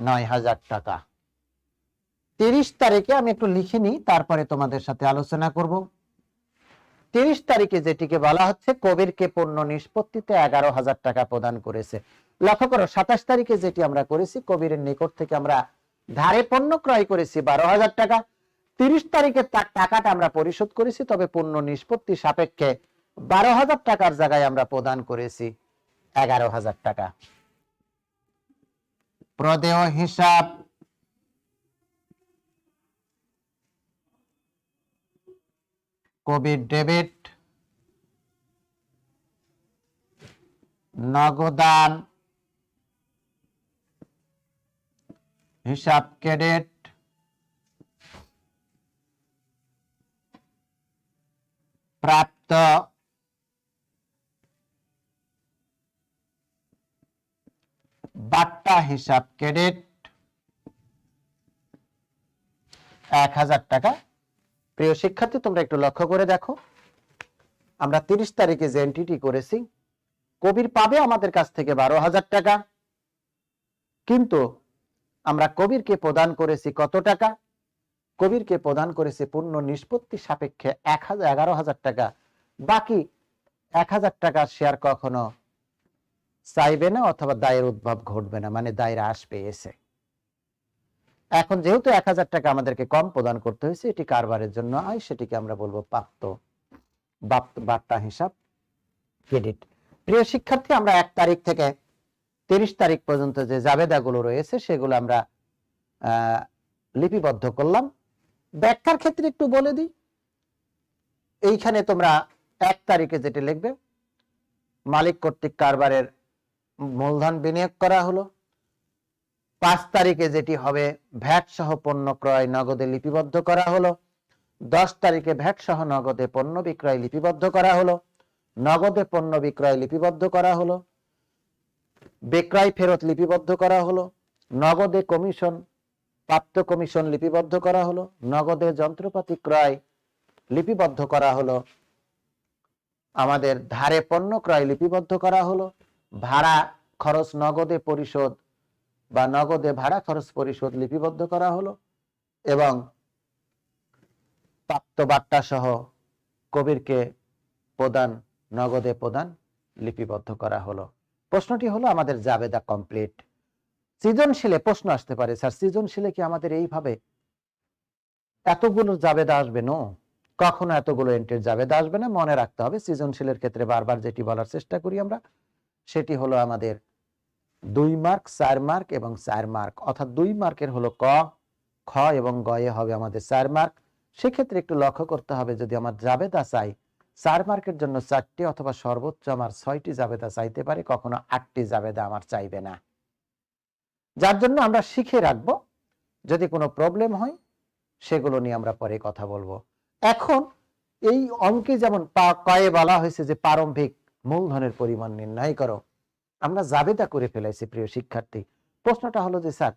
9,000 টাকা। 30 তারিখে আমি একটু লিখে নিই, তারপরে তোমাদের সাথে আলোচনা করব। 30 তারিখে যেটিকে বলা হচ্ছে কবিরকে পণ্য নিষ্পত্তিতে 11,000 টাকা প্রদান করেছে। লক্ষ্য করো 27 তারিখে যেটি আমরা করেছি, কবিরের নিকট থেকে আমরা ধারে পণ্য ক্রয় করেছি 12,000 টাকা। 30 তারিখে তার টাকাটা আমরা পরিশোধ করেছি, তবে পণ্য নিষ্পত্তি সাপেক্ষে 12,000 টাকার জায়গায় আমরা প্রদান করেছি 11,000 টাকা। প্রদেয় হিসাব কবির ডেবিট, নগদান হিসাব ক্রেডিট, প্রাপ্ত বাট্টা হিসাব ক্রেডিট 1,000 টাকা। প্রিয় শিক্ষার্থী, তোমরা একটু লক্ষ্য করে দেখো, আমরা 30 তারিখে যে এন্ট্রিটি করেছি, কবির পাবে আমাদের কাছ থেকে 12,000 টাকা, কিন্তু আমরা কবিরকে প্রদান করেছি কত টাকা? কবিরকে প্রদান করেছে পূর্ণ নিষ্পত্তি সাপেক্ষে 11,000 টাকা। বাকি 1,000 টাকার শেয়ার কখনো চাইবে না অথবা দায়ের উদ্ভব ঘটবে না, মানে দায়ের হ্রাস পেয়েছে। এখন যেহেতু 1,000 টাকা আমাদেরকে কম প্রদান করতে হয়েছে, এটি কারবারের জন্য আয়, সেটিকে আমরা বলবো প্রাপ্ত বাট্টা হিসাব ক্রেডিট। প্রিয় শিক্ষার্থী, আমরা 1 তারিখ থেকে 30 তারিখ পর্যন্ত যে জাবেদাগুলো রয়েছে সেগুলো আমরা লিপিবদ্ধ করলাম। ব্যাখ্যার ক্ষেত্রে একটু বলে দিই, এইখানে তোমরা 1 তারিখে যেটি লিখবে, মালিক কর্তৃক কারবারের মূলধন বিনিয়োগ করা হলো। 5 তারিখে যেটি হবে, ভ্যাট সহ পণ্য ক্রয় নগদে লিপিবদ্ধ করা হলো। 10 তারিখে ভ্যাট সহ নগদে পণ্য বিক্রয় লিপিবদ্ধ করা হলো। নগদে পণ্য বিক্রয় লিপিবদ্ধ করা হলো। বিক্রয় ফেরত লিপিবদ্ধ করা হলো। নগদে কমিশন প্রাপ্ত কমিশন লিপিবদ্ধ করা হলো। নগদে যন্ত্রপাতি ক্রয় লিপিবদ্ধ করা হলো। আমাদের ধারে পণ্য ক্রয় লিপিবদ্ধ করা হলো। ভাড়া খরচ নগদে পরিশোধ বা নগদে ভাড়া খরচ পরিশোধ লিপিবদ্ধ করা হলো, এবং প্রাপ্ত বাট্টা সহ কবিরকে প্রদান নগদে প্রদান লিপিবদ্ধ করা হলো। প্রশ্নটি হলো আমাদের জাবেদা কমপ্লিট। সৃজনশীলে প্রশ্ন আসতে পারে, স্যার সৃজনশীলে কি আমাদের এইভাবে এতগুলো জাবেদা আসবে? নো, কখনো এতগুলো এন্ট্রির জাবেদা আসবে না। মনে রাখতে হবে, সৃজনশীলের ক্ষেত্রে বারবার যেটি বলার চেষ্টা করি আমরা, সেটি হলো আমাদের 2 মার্ক, 4 মার্ক এবং 4 মার্ক, অর্থাৎ 2 মার্কের হলো ক, খ এবং গয়ে হবে আমাদের 4 মার্ক। সেক্ষেত্রে একটু লক্ষ্য করতে হবে, যদি আমার জাবেদা চাই 4 মার্কের জন্য 4টি অথবা সর্বোচ্চ আমার 6টি জাবেদা চাইতে পারে, কখনো 8টি জাবেদা আমার চাইবে না। যার জন্য আমরা শিখে রাখবো, যদি কোনো প্রবলেম হয় সেগুলো নিয়ে আমরা পরে কথা বলবো। এখন এই অঙ্কে যেমন কয়ে বলা হয়েছে যে প্রারম্ভিক মূলধনের পরিমাণ নির্ণয় করো, আমরা জাবেদা করে ফেলেছি। প্রিয় শিক্ষার্থী, প্রশ্নটা হলো যে স্যার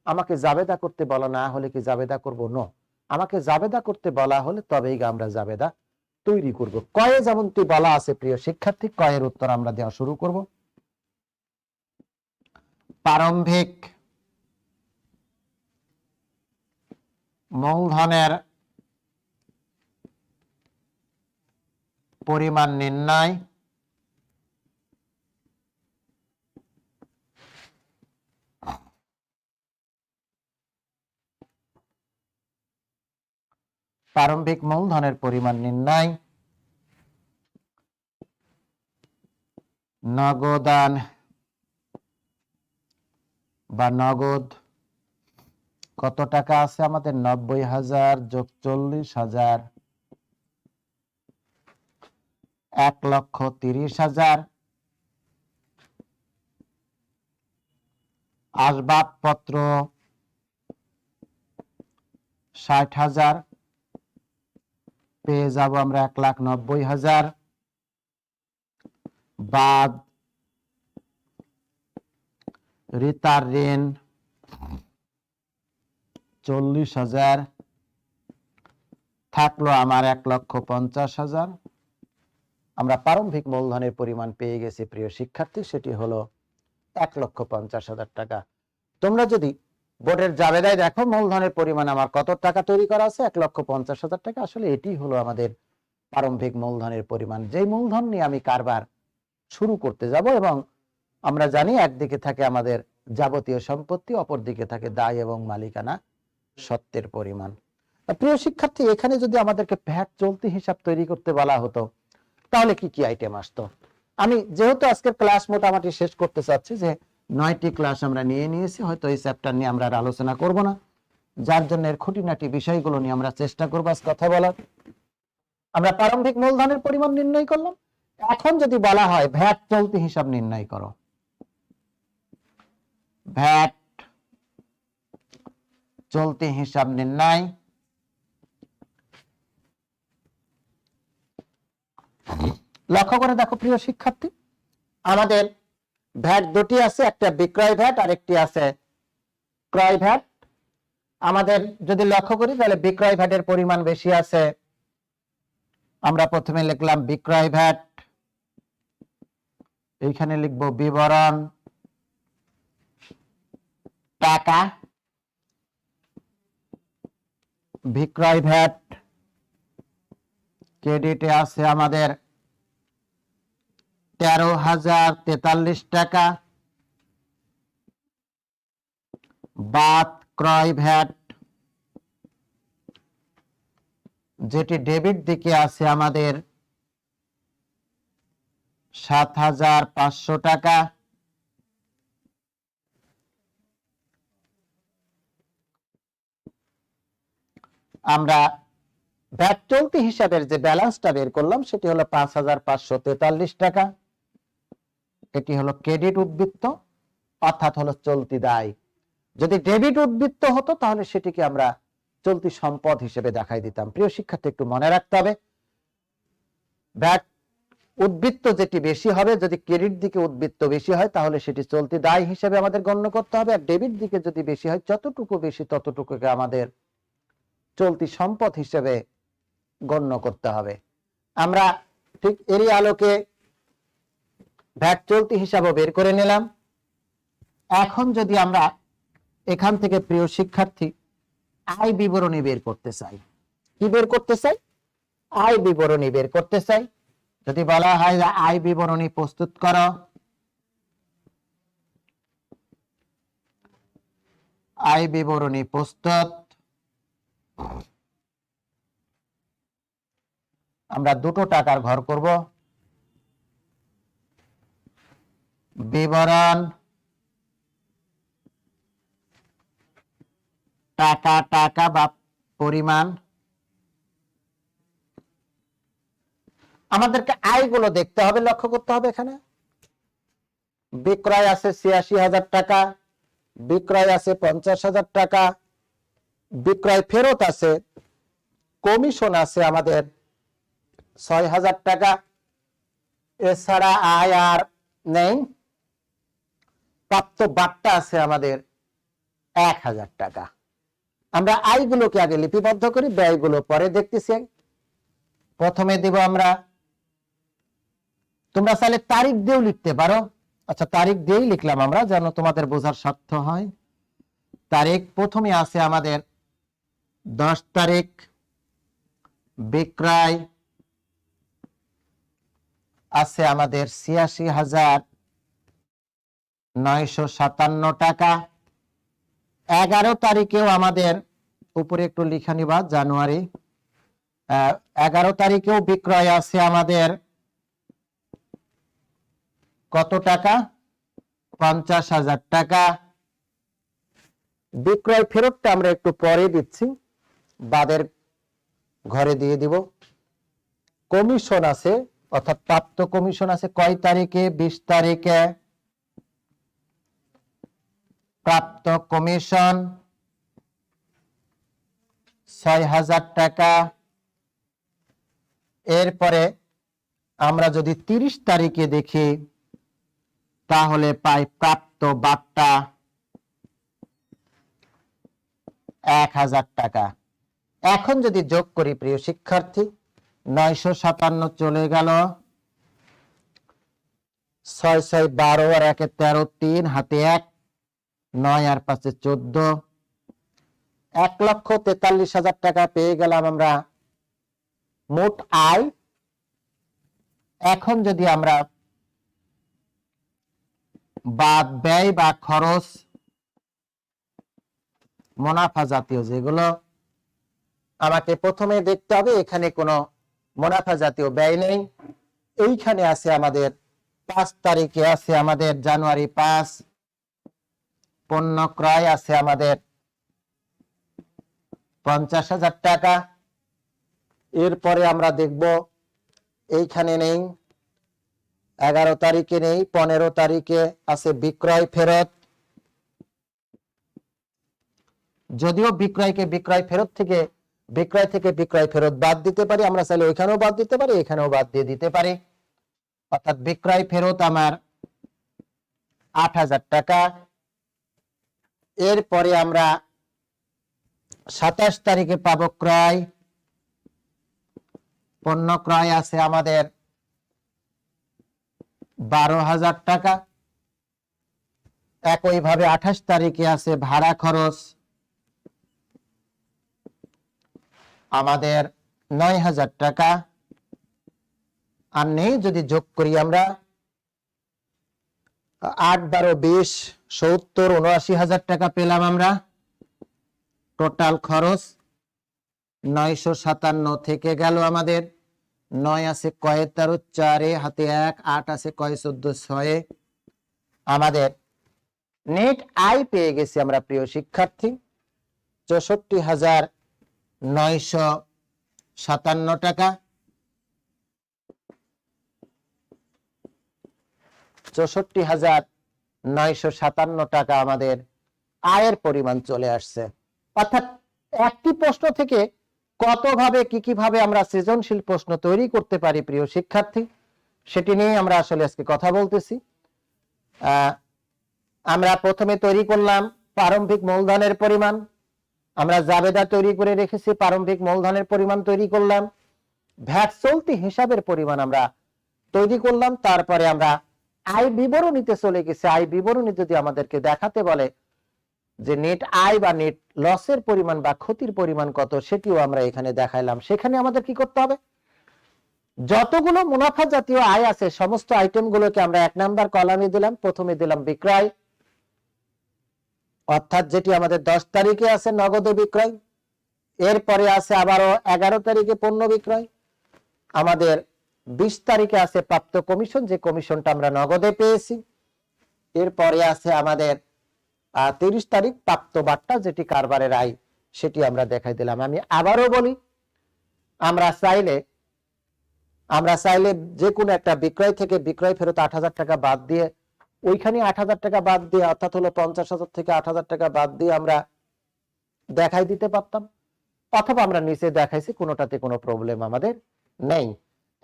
আমাকে জাবেদা করতে বলা না হলে কি জাবেদা করব? নো, আমাকে জাবেদা করতে বলা হলে তবেই আমরা জাবেদা তৈরি করব। কয়ে যেমনটি বলা আছে প্রিয় শিক্ষার্থী, কয়ের উত্তর আমরা দেওয়া শুরু করব। প্রারম্ভিক মূলধনের পরিমাণ নির্ণয় প্রারম্ভিক মূলধনের পরিমাণ নির্ণয় নগদান বা নগদ কত টাকা আছে আমাদের? 90,000 যোগ 40,000 1,30,000। আসবাবপত্র 60,000, পেয়ে যাব আমরা 1,90,000। বাদ ঋতার ঋণ 40,000, থাকলো আমার 1,50,000। আমরা প্রারম্ভিক মূলধনের পরিমাণ পেয়ে গেছি প্রিয় শিক্ষার্থী, সেটি হলো 1,50,000 টাকা। তোমরা যদি বোর্ডের জাবেদায় দেখো মূলধনের পরিমাণ আমার কত টাকা তৈরি করা আছে, 1,50,000 টাকা। আসলে এটি হলো আমাদের প্রারম্ভিক মূলধনের পরিমাণ, যেই মূলধন নিয়ে আমি কারবার শুরু করতে যাব। এবং আমরা জানি একদিকে থাকে আমাদের যাবতীয় সম্পত্তি, অপর দিকে থাকে দায় এবং মালিকানা সত্ত্বের পরিমাণ। প্রিয় শিক্ষার্থী, এখানে যদি আমাদেরকে ভ্যাট চলতি হিসাব তৈরি করতে বলা হতো তাহলে কি কি আইটেম আসতো? আমি যেহেতু আজকের ক্লাস মোটামুটি শেষ করতে চাচ্ছি, যে 9টি ক্লাস আমরা নিয়ে নিয়েছি, হয়তো এই চ্যাপ্টার নিয়ে আমরা আর আলোচনা করব না, যার জন্য এর খুঁটিনাটি বিষয়গুলো নিয়ে আমরা চেষ্টা করবো আজ কথা বলার। আমরা প্রারম্ভিক মূলধনের পরিমাণ নির্ণয় করলাম। এখন যদি বলা হয় ভ্যাট চলতি হিসাব নির্ণয় করো, ভ্যাট চলতি হিসাব নির্ণয়, লক্ষ্য করে দেখো প্রিয় শিক্ষার্থী, আমাদের ভ্যাট দুটি আছে, একটা বিক্রয় ভ্যাট আর একটি আছে ক্রয় ভ্যাট। আমাদের যদি লক্ষ্য করি তাহলে বিক্রয় ভ্যাটের পরিমাণ বেশি আছে। আমরা প্রথমে লিখলাম বিক্রয় ভ্যাট, এইখানে লিখব বিবরণ টাকা, বিক্রয় ভ্যাট ক্রেডিটে আছে আমাদের 13,043 টাকা, বাদ ক্রয় ভ্যাট যেটি ডেবিট দিকে আছে আমাদের 7,500 টাকা। আমরা ভ্যাট চলতি হিসাবের যে ব্যালেন্সটা বের করলাম সেটি হলো 5,543 টাকা। এটি হলো ক্রেডিট উদ্বৃত্ত, অর্থাৎ হলো চলতি দায়। যদি ডেবিট উদ্বৃত্ত হতো তাহলে সেটিকে আমরা চলতি সম্পদ হিসেবে দেখাই দিতাম। প্রিয় শিক্ষার্থী, একটু মনে রাখতে হবে, ভ্যাট উদ্বৃত্ত যেটি বেশি হবে, যদি ক্রেডিট দিকে উদ্বৃত্ত বেশি হয় তাহলে সেটি চলতি দায় হিসেবে আমাদের গণ্য করতে হবে, আর ডেবিট দিকে যদি বেশি হয়, যতটুকু বেশি ততটুকুকে আমাদের চলতি সম্পদ হিসেবে গণ্য করতে হবে। আমরা ঠিক এরই আলোকে ভ্যাট চলতি হিসাবও বের করে নিলাম। এখন যদি আমরা এখান থেকে প্রিয় শিক্ষার্থী আয় বিবরণী বের করতে চাই, কি বের করতে চাই? আয় বিবরণী বের করতে চাই। যদি বলা হয় যে আয় বিবরণী প্রস্তুত করো, আয় বিবরণী প্রস্তুত, আমরা দুটো টাকার ঘর করব, বিবরণ টাকা, টাকা বা পরিমাণ। আমাদেরকে আয়গুলো দেখতে হবে, লক্ষ্য করতে হবে। এখানে বিক্রয় আছে 86,000 টাকা, বিক্রয় আছে 50,000 টাকা, বিক্রয় ফেরত আছে, কমিশন আছে আমাদের 6,000 টাকা, এছাড়া আয় আর নেই। প্রাপ্ত বাট্টা আছে আমাদের 1,000 টাকা। আমরা আয়গুলোকে আগে লিপিবদ্ধ করি, ব্যয়গুলো পরে দেখতেছি। প্রথমে দিব আমরা, তোমরা চাইলে তারিখ দিয়েও লিখতে পারো। আচ্ছা, তারিখ দিয়েই লিখলাম আমরা, যেন তোমাদের বোঝার স্বার্থ হয়। তারিখ প্রথমে আছে আমাদের 10 তারিখ, বিক্রয় আছে আমাদের 86,957 টাকা। 11 তারিখেও আমাদের, উপরে একটু লিখে নিবা, জানুয়ারি, 11 তারিখেও বিক্রয় আছে আমাদের কত টাকা? 50,000 টাকা। বিক্রয় ফেরতটা আমরা একটু পরে দিচ্ছি, বাদের ঘরে দিয়ে দিব। কমিশন আছে, অর্থাৎ প্রাপ্ত কমিশন আছে কয় তারিখে? 20 তারিখে প্রাপ্ত কমিশন 6,000 টাকা। এরপরে আমরা যদি 30 তারিখে দেখি তাহলে পাই প্রাপ্ত বাট্টা 1,000 টাকা। এখন যদি যোগ করি প্রিয় শিক্ষার্থী, 957 চলে গেল, 6 6 12 আর 1 13, 3 হাতে 1, 9 আর 5 14, 1,43,000 টাকা পেয়ে গেলাম আমরা মোট আয় এখন যদি আমরা বাদ ব্যয় বা খরচ মুনাফা জাতীয় যেগুলো আমাকে প্রথমে দেখতে হবে, এখানে কোনো মুনাফা জাতীয় ব্যয় নেই। এইখানে আছে আমাদের 5 তারিখে আছে আমাদের জানুয়ারি 5 পণ্য ক্রয় আছে আমাদের 50,000 টাকা। এরপরে আমরা দেখব এইখানে নেই, 11 তারিখে নেই, 15 তারিখে আছে বিক্রয় ফেরত। যদিও বিক্রয় থেকে বিক্রয় ফেরত বাদ দিতে পারি, আমরা চাইলে ওইখানেও বাদ দিতে পারি, এখানেও বাদ দিয়ে দিতে পারি। অর্থাৎ বিক্রয় ফেরত আমার 8,000 টাকা। এরপরে আমরা 27 তারিখে পাবো ক্রয়, পণ্য ক্রয় আছে আমাদের 12,000 টাকা। একইভাবে 28 তারিখে আছে ভাড়া খরচ আমাদের 9,000 টাকা। আর নেই, যদি যোগ করি আমরা 8, 12, 20, 70, 79,000 টাকা পেলাম আমরা। টোটাল খরচ 957 থেকে গেল আমাদের। 9 আছে কয়ে 13, 4 হাতে 1, 8 আছে কয়ে 14, 6 আমাদের নেট আয় পেয়ে গেছি আমরা প্রিয় শিক্ষার্থী 64,957 টাকা। 64,957 টাকা আমাদের আয়ের পরিমাণ চলে আসছে। অর্থাৎ একটি প্রশ্ন থেকে কতভাবে কিভাবে আমরা সৃজনশীল প্রশ্ন তৈরি করতে পারি প্রিয় শিক্ষার্থী, সেটি নিয়ে আমরা আসলে আজকে কথা বলতেছি। আমরা প্রথমে তৈরি করলাম প্রারম্ভিক মূলধনের পরিমাণ, আমরা জাবেদা তৈরি করে রেখেছি, প্রারম্ভিক মূলধনের পরিমাণ তৈরি করলাম, ভ্যাট চলতি হিসাবের পরিমাণ আমরা তৈরি করলাম। তারপরে আমরা আয় বিবরণীতে চলে গেছি। আয় বিবরণী যদি আমাদেরকে দেখাতে বলে যে নেট আয় বা নেট লসের পরিমাণ বা ক্ষতির পরিমাণ কত, সেটিও আমরা এখানে দেখাইলাম। সেখানে আমাদের কি করতে হবে, যতগুলো মুনাফা জাতীয় আয় আছে সমস্ত আইটেমগুলোকে আমরা 1 নাম্বার কলামে দিলাম। প্রথমে দিলাম বিক্রয়, অর্থাৎ যেটি আমাদের 10 তারিখে আছে নগদে বিক্রয়। এরপরে আছে আবারও 11 তারিখে পণ্য বিক্রয়। আমাদের 20 তারিখে আছে প্রাপ্ত কমিশন, যে কমিশনটা আমরা নগদে পেয়েছি। এরপরে আছে আমাদের 30 তারিখ প্রাপ্ত বাট্টা, যেটি কারবারের আয়, সেটি আমরা দেখাই দিলাম। আমি আবারও বলি, আমরা চাইলে যে কোনো একটা বিক্রয় থেকে বিক্রয় ফেরত 8,000 টাকা বাদ দিয়ে, ওইখানে 8,000 টাকা বাদ দিয়ে, অর্থাৎ হলো 50,000 থেকে 8,000 টাকা বাদ দিয়ে আমরা দেখাই দিতে পারতাম, অথবা আমরা নিচে দেখাইছি, কোনোটাতে কোনো প্রবলেম আমাদের নেই।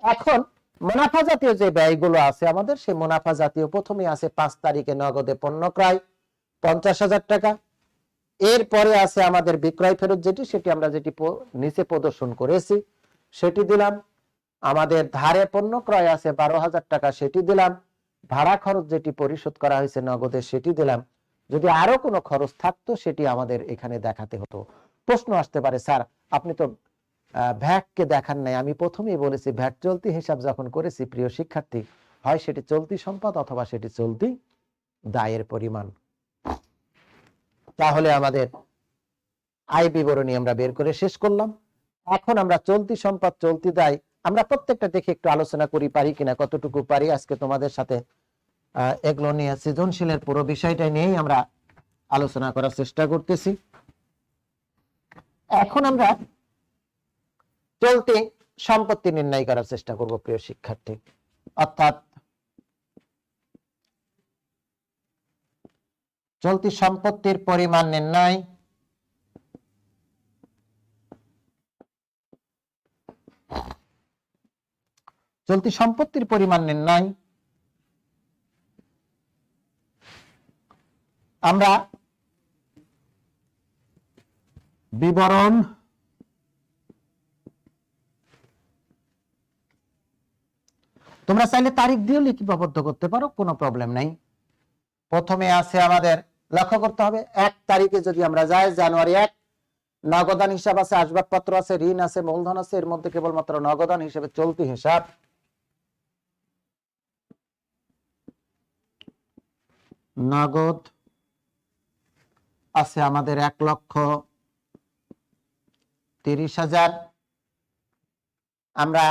এখন মুনাফা জাতীয় যে ব্যয়গুলো আছে আমাদের, সেই মুনাফা জাতীয় প্রথমে আছে 5 তারিখে নগদে পণ্য ক্রয় 50,000 টাকা। এরপরে আছে আমাদের বিক্রয় ফেরত সেটি আমরা নিচে প্রদর্শন করেছি, সেটি দিলাম। আমাদের ধারে পণ্য ক্রয় আছে 12,000 টাকা, সেটি দিলাম। ভাড়া খরচ যেটি পরিশোধ করা হয়েছে নগদে, সেটি দিলাম। যদি আরো কোনো খরচ থাকতো সেটি আমাদের এখানে দেখাতে হতো। প্রশ্ন আসতে পারে, স্যার আপনি তো ভ্যাট কে দেখান নাই। আমি প্রথমেই বলেছি, ভ্যাট চলতি হিসাব যখন করেছি প্রিয় শিক্ষার্থী, হয় সেটি চলতি সম্পদ অথবা সেটি চলতি দায়ের পরিমাণ। তাহলে আমাদের আয় বিবরণী আমরা বের করে শেষ করলাম। এখন আমরা চলতি সম্পদ, চলতি দায়, আমরা প্রত্যেকটা দেখে একটু আলোচনা করি, পারি কিনা, কতটুকু পারি। আজকে তোমাদের সাথে এগুলো নিয়ে সৃজনশীলের পুরো বিষয়টা নিয়েই আমরা আলোচনা করার চেষ্টা করতেছি। এখন আমরা চলতি সম্পত্তি নির্ণয় করার চেষ্টা করব প্রিয় শিক্ষার্থী। অর্থাৎ চলতি সম্পত্তির পরিমাণ নির্ণয়। চলতি সম্পত্তির পরিমাণ নির্ণয় আমরা বিবরণ তোমরা চাইলে তারিখ দিয়েও লিপিবদ্ধ করতে পারো, কোনো প্রবলেম নাই। প্রথমে আছে আমাদের, লক্ষ্য করতে হবে 1 তারিখে যদি আমরা যাই, জানুয়ারি 1, নগদান হিসাব আছে, আসবাবপত্র আছে, ঋণ আছে, মূলধন আছে। এর মধ্যে কেবলমাত্র নগদান হিসেবে চলতি হিসাব নগদ আছে আমাদের 1,30,000। আমরা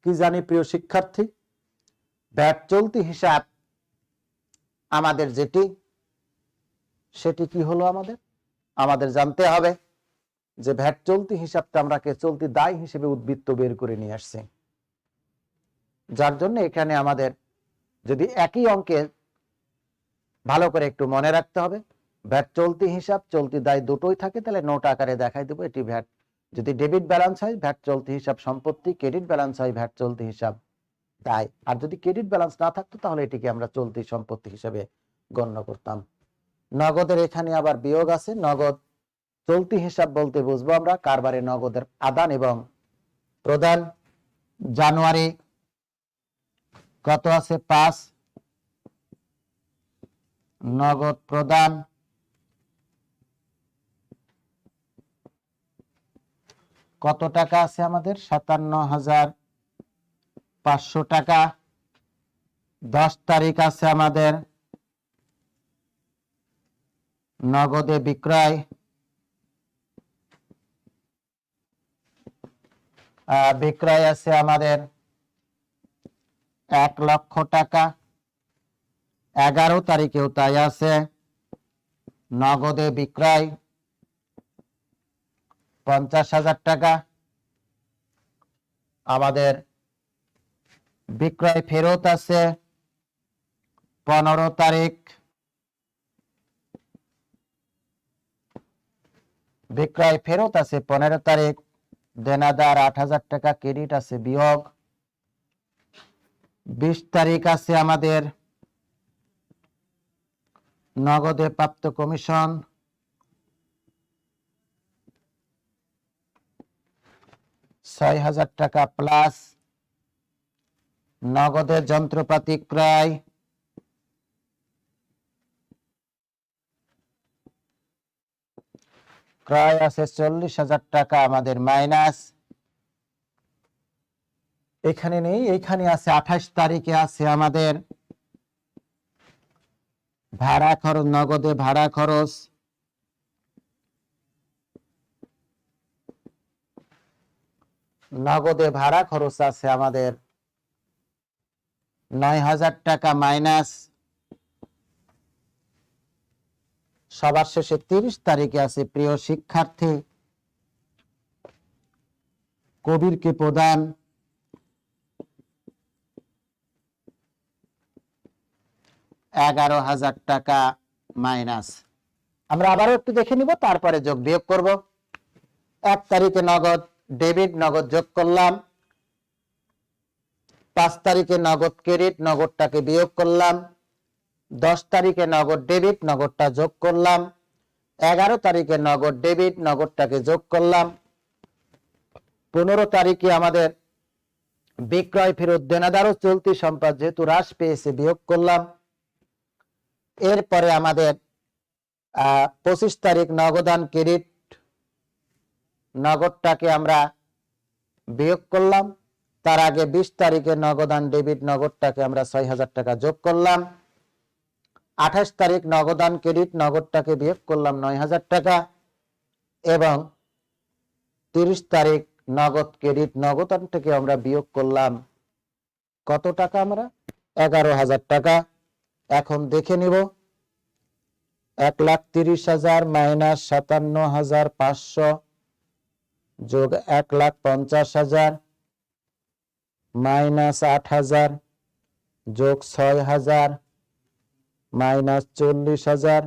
কি জানি প্রিয় শিক্ষার্থী, ভ্যাট চলতি হিসাব আমাদের সেটি কি হলো? আমাদের জানতে হবে যে ভ্যাট চলতি হিসাবটা আমরা চলতি দায় হিসেবে উদ্বৃত্ত বের করে নিয়ে আসছি, যার জন্য এখানে আমাদের যদি একই অঙ্কে ভালো করে একটু মনে রাখতে হবে, ভ্যাট চলতি হিসাব চলতি দায় দুটোই থাকে, তাহলে নোট আকারে দেখাই দেবো এটি ভ্যাট। যদি ডেবিট ব্যালেন্স হয় ভ্যাট চলতি হিসাব সম্পত্তি, ক্রেডিট ব্যালেন্স হয় ভ্যাট চলতি হিসাব দায়। আর যদি ক্রেডিট ব্যালেন্স না থাকতো তাহলে এটিকে আমরা চলতি সম্পত্তি হিসাবে গণ্য করতাম। নগদের এখানে আবার বিয়োগ আছে। নগদ চলতি হিসাব বলতে বুঝবো আমরা কারবারে নগদের আদান এবং প্রদান। জানুয়ারি কত আছে? 5 নগদ প্রদান কত টাকা আছে আমাদের? 57,500 টাকা। 10 তারিখ আছে আমাদের নগদে বিক্রয়, বিক্রয় আছে আমাদের 1 লক্ষ টাকা। 11 তারিখেও তাই আছে, নগদে বিক্রয় 50,000 টাকা। আমাদের বিক্রয় ফেরত আছে 15 তারিখ, বিক্রয় ফেরত আছে 15 তারিখ। দেনাদার 8,000 টাকা, ক্রেডিট আছে বিয়োগ। 20 তারিখ আছে আমাদের নগদে প্রাপ্ত কমিশন 6,000 টাকা প্লাস নগদের যন্ত্রপাতি ক্রয় আছে 40,000 টাকা আমাদের মাইনাস। এখানে নেই, এখানে আছে 28 তারিখে আছে আমাদের ভাড়া খরচ, নগদে ভাড়া খরচ আছে আমাদের 9,000 টাকা মাইনাস। সবার শেষে 30 তারিখে আছে প্রিয় শিক্ষার্থী কবিরকে প্রদান 11,000 টাকা মাইনাস। আমরা আবারও একটু দেখে নিব, তারপরে যোগ বিয়োগ করব। 1 তারিখে নগদ ডেবিট, নগদ যোগ করলাম। 5 তারিখে নগদ ক্রেডিট, নগদটাকে বিয়োগ করলাম। 10 তারিখে নগদ ডেবিট, নগদটা যোগ করলাম। 11 তারিখে নগদ ডেবিট, নগদটাকে যোগ করলাম। 15 তারিখে আমাদের বিক্রয় ফেরত দেনাদার ও চলতি সম্পদ যেহেতু হ্রাস পেয়েছে বিয়োগ করলাম। এরপরে আমাদের 25 তারিখ নগদান ক্রেডিট, নগদটাকে আমরা বিয়োগ করলাম। তার আগে 20 তারিখে নগদান ডেবিট, নগদটাকে আমরা 6,000 টাকা যোগ করলাম। 28 তারিখ নগদান ক্রেডিট, নগদটাকে বিয়োগ করলাম 9,000 টাকা এবং 30 তারিখ নগদ ক্রেডিট, নগদান থেকে আমরা বিয়োগ করলাম কত টাকা? আমরা 11,000 টাকা। এখন দেখে নিব 1,30,000 মাইনাস 57,500 যোগ 1,50,000 মাইনাস 8,000 যোগ 6,000 মাইনাস 40,000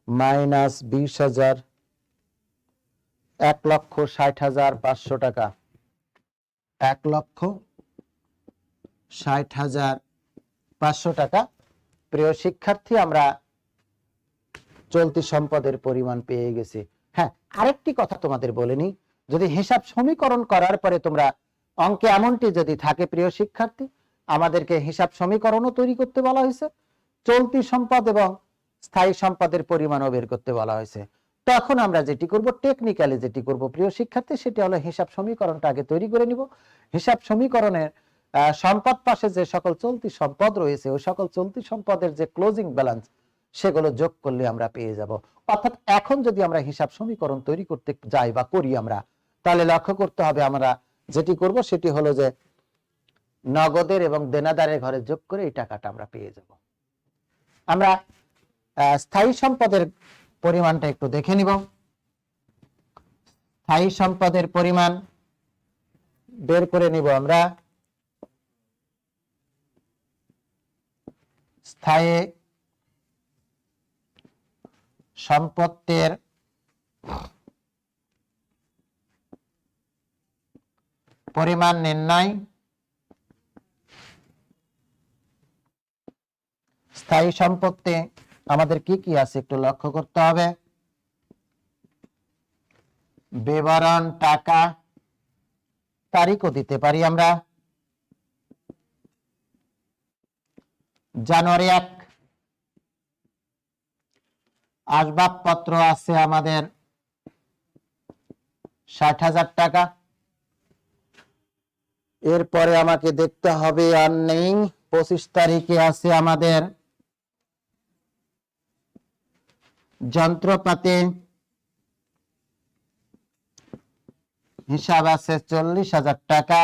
মাইনাস 20,000 1,60,500 টাকা। 1,60,500 টাকা। প্রিয় শিক্ষার্থী আমরা চলতি সম্পদের পরিমাণ পেয়ে গেছি। হ্যাঁ, আরেকটি কথা তোমাদের বলিনি, যদি হিসাব সমীকরণ করার পরে তোমরা অঙ্কে এমনটি যদি থাকে প্রিয় শিক্ষার্থী, আমাদেরকে হিসাব সমীকরণও তৈরি করতে বলা হয়েছে, চলতি সম্পদ এবং স্থায়ী সম্পদের পরিমাণও বের করতে বলা হয়েছে। তখন আমরা যেটি করব, টেকনিক্যালি যেটি করব প্রিয় শিক্ষার্থী, সেটি হলো হিসাব সমীকরণটা আগে তৈরি করে নিব। হিসাব সমীকরণের সম্পদ পাশে যে সকল চলতি সম্পদ রয়েছে ওই সকল চলতি সম্পদের যে ক্লোজিং ব্যালেন্স সেগুলো যোগ করলে আমরা পেয়ে যাব। অর্থাৎ এখন যদি আমরা হিসাব সমীকরণ তৈরি করতে যাই বা করি আমরা, তাহলে লক্ষ্য করতে হবে আমরা যেটি করব সেটি হলো যে নগদের এবং দেনাদারের ঘরে যোগ করে এই টাকাটা আমরা পেয়ে যাব। আমরা স্থায়ী সম্পদের পরিমাণটা একটু দেখে নিব। স্থায়ী সম্পদের পরিমাণ বের করে নিব আমরা। স্থায়ী সম্পত্তির পরিমাণ নির্ণয়। স্থায়ী সম্পত্তি আমাদের কি কি আছে একটু লক্ষ্য করতে হবে। বিবরণ, টাকা, তারিখও দিতে পারি আমরা। জানুয়ারি 1। আসবাবপত্র আছে আমাদের 60,000 টাকা। এরপরে আমাকে দেখতে হবে আর্নিং। 25 তারিখে আছে আমাদের যন্ত্রপাতি, হিসাব আছে 40,000 টাকা।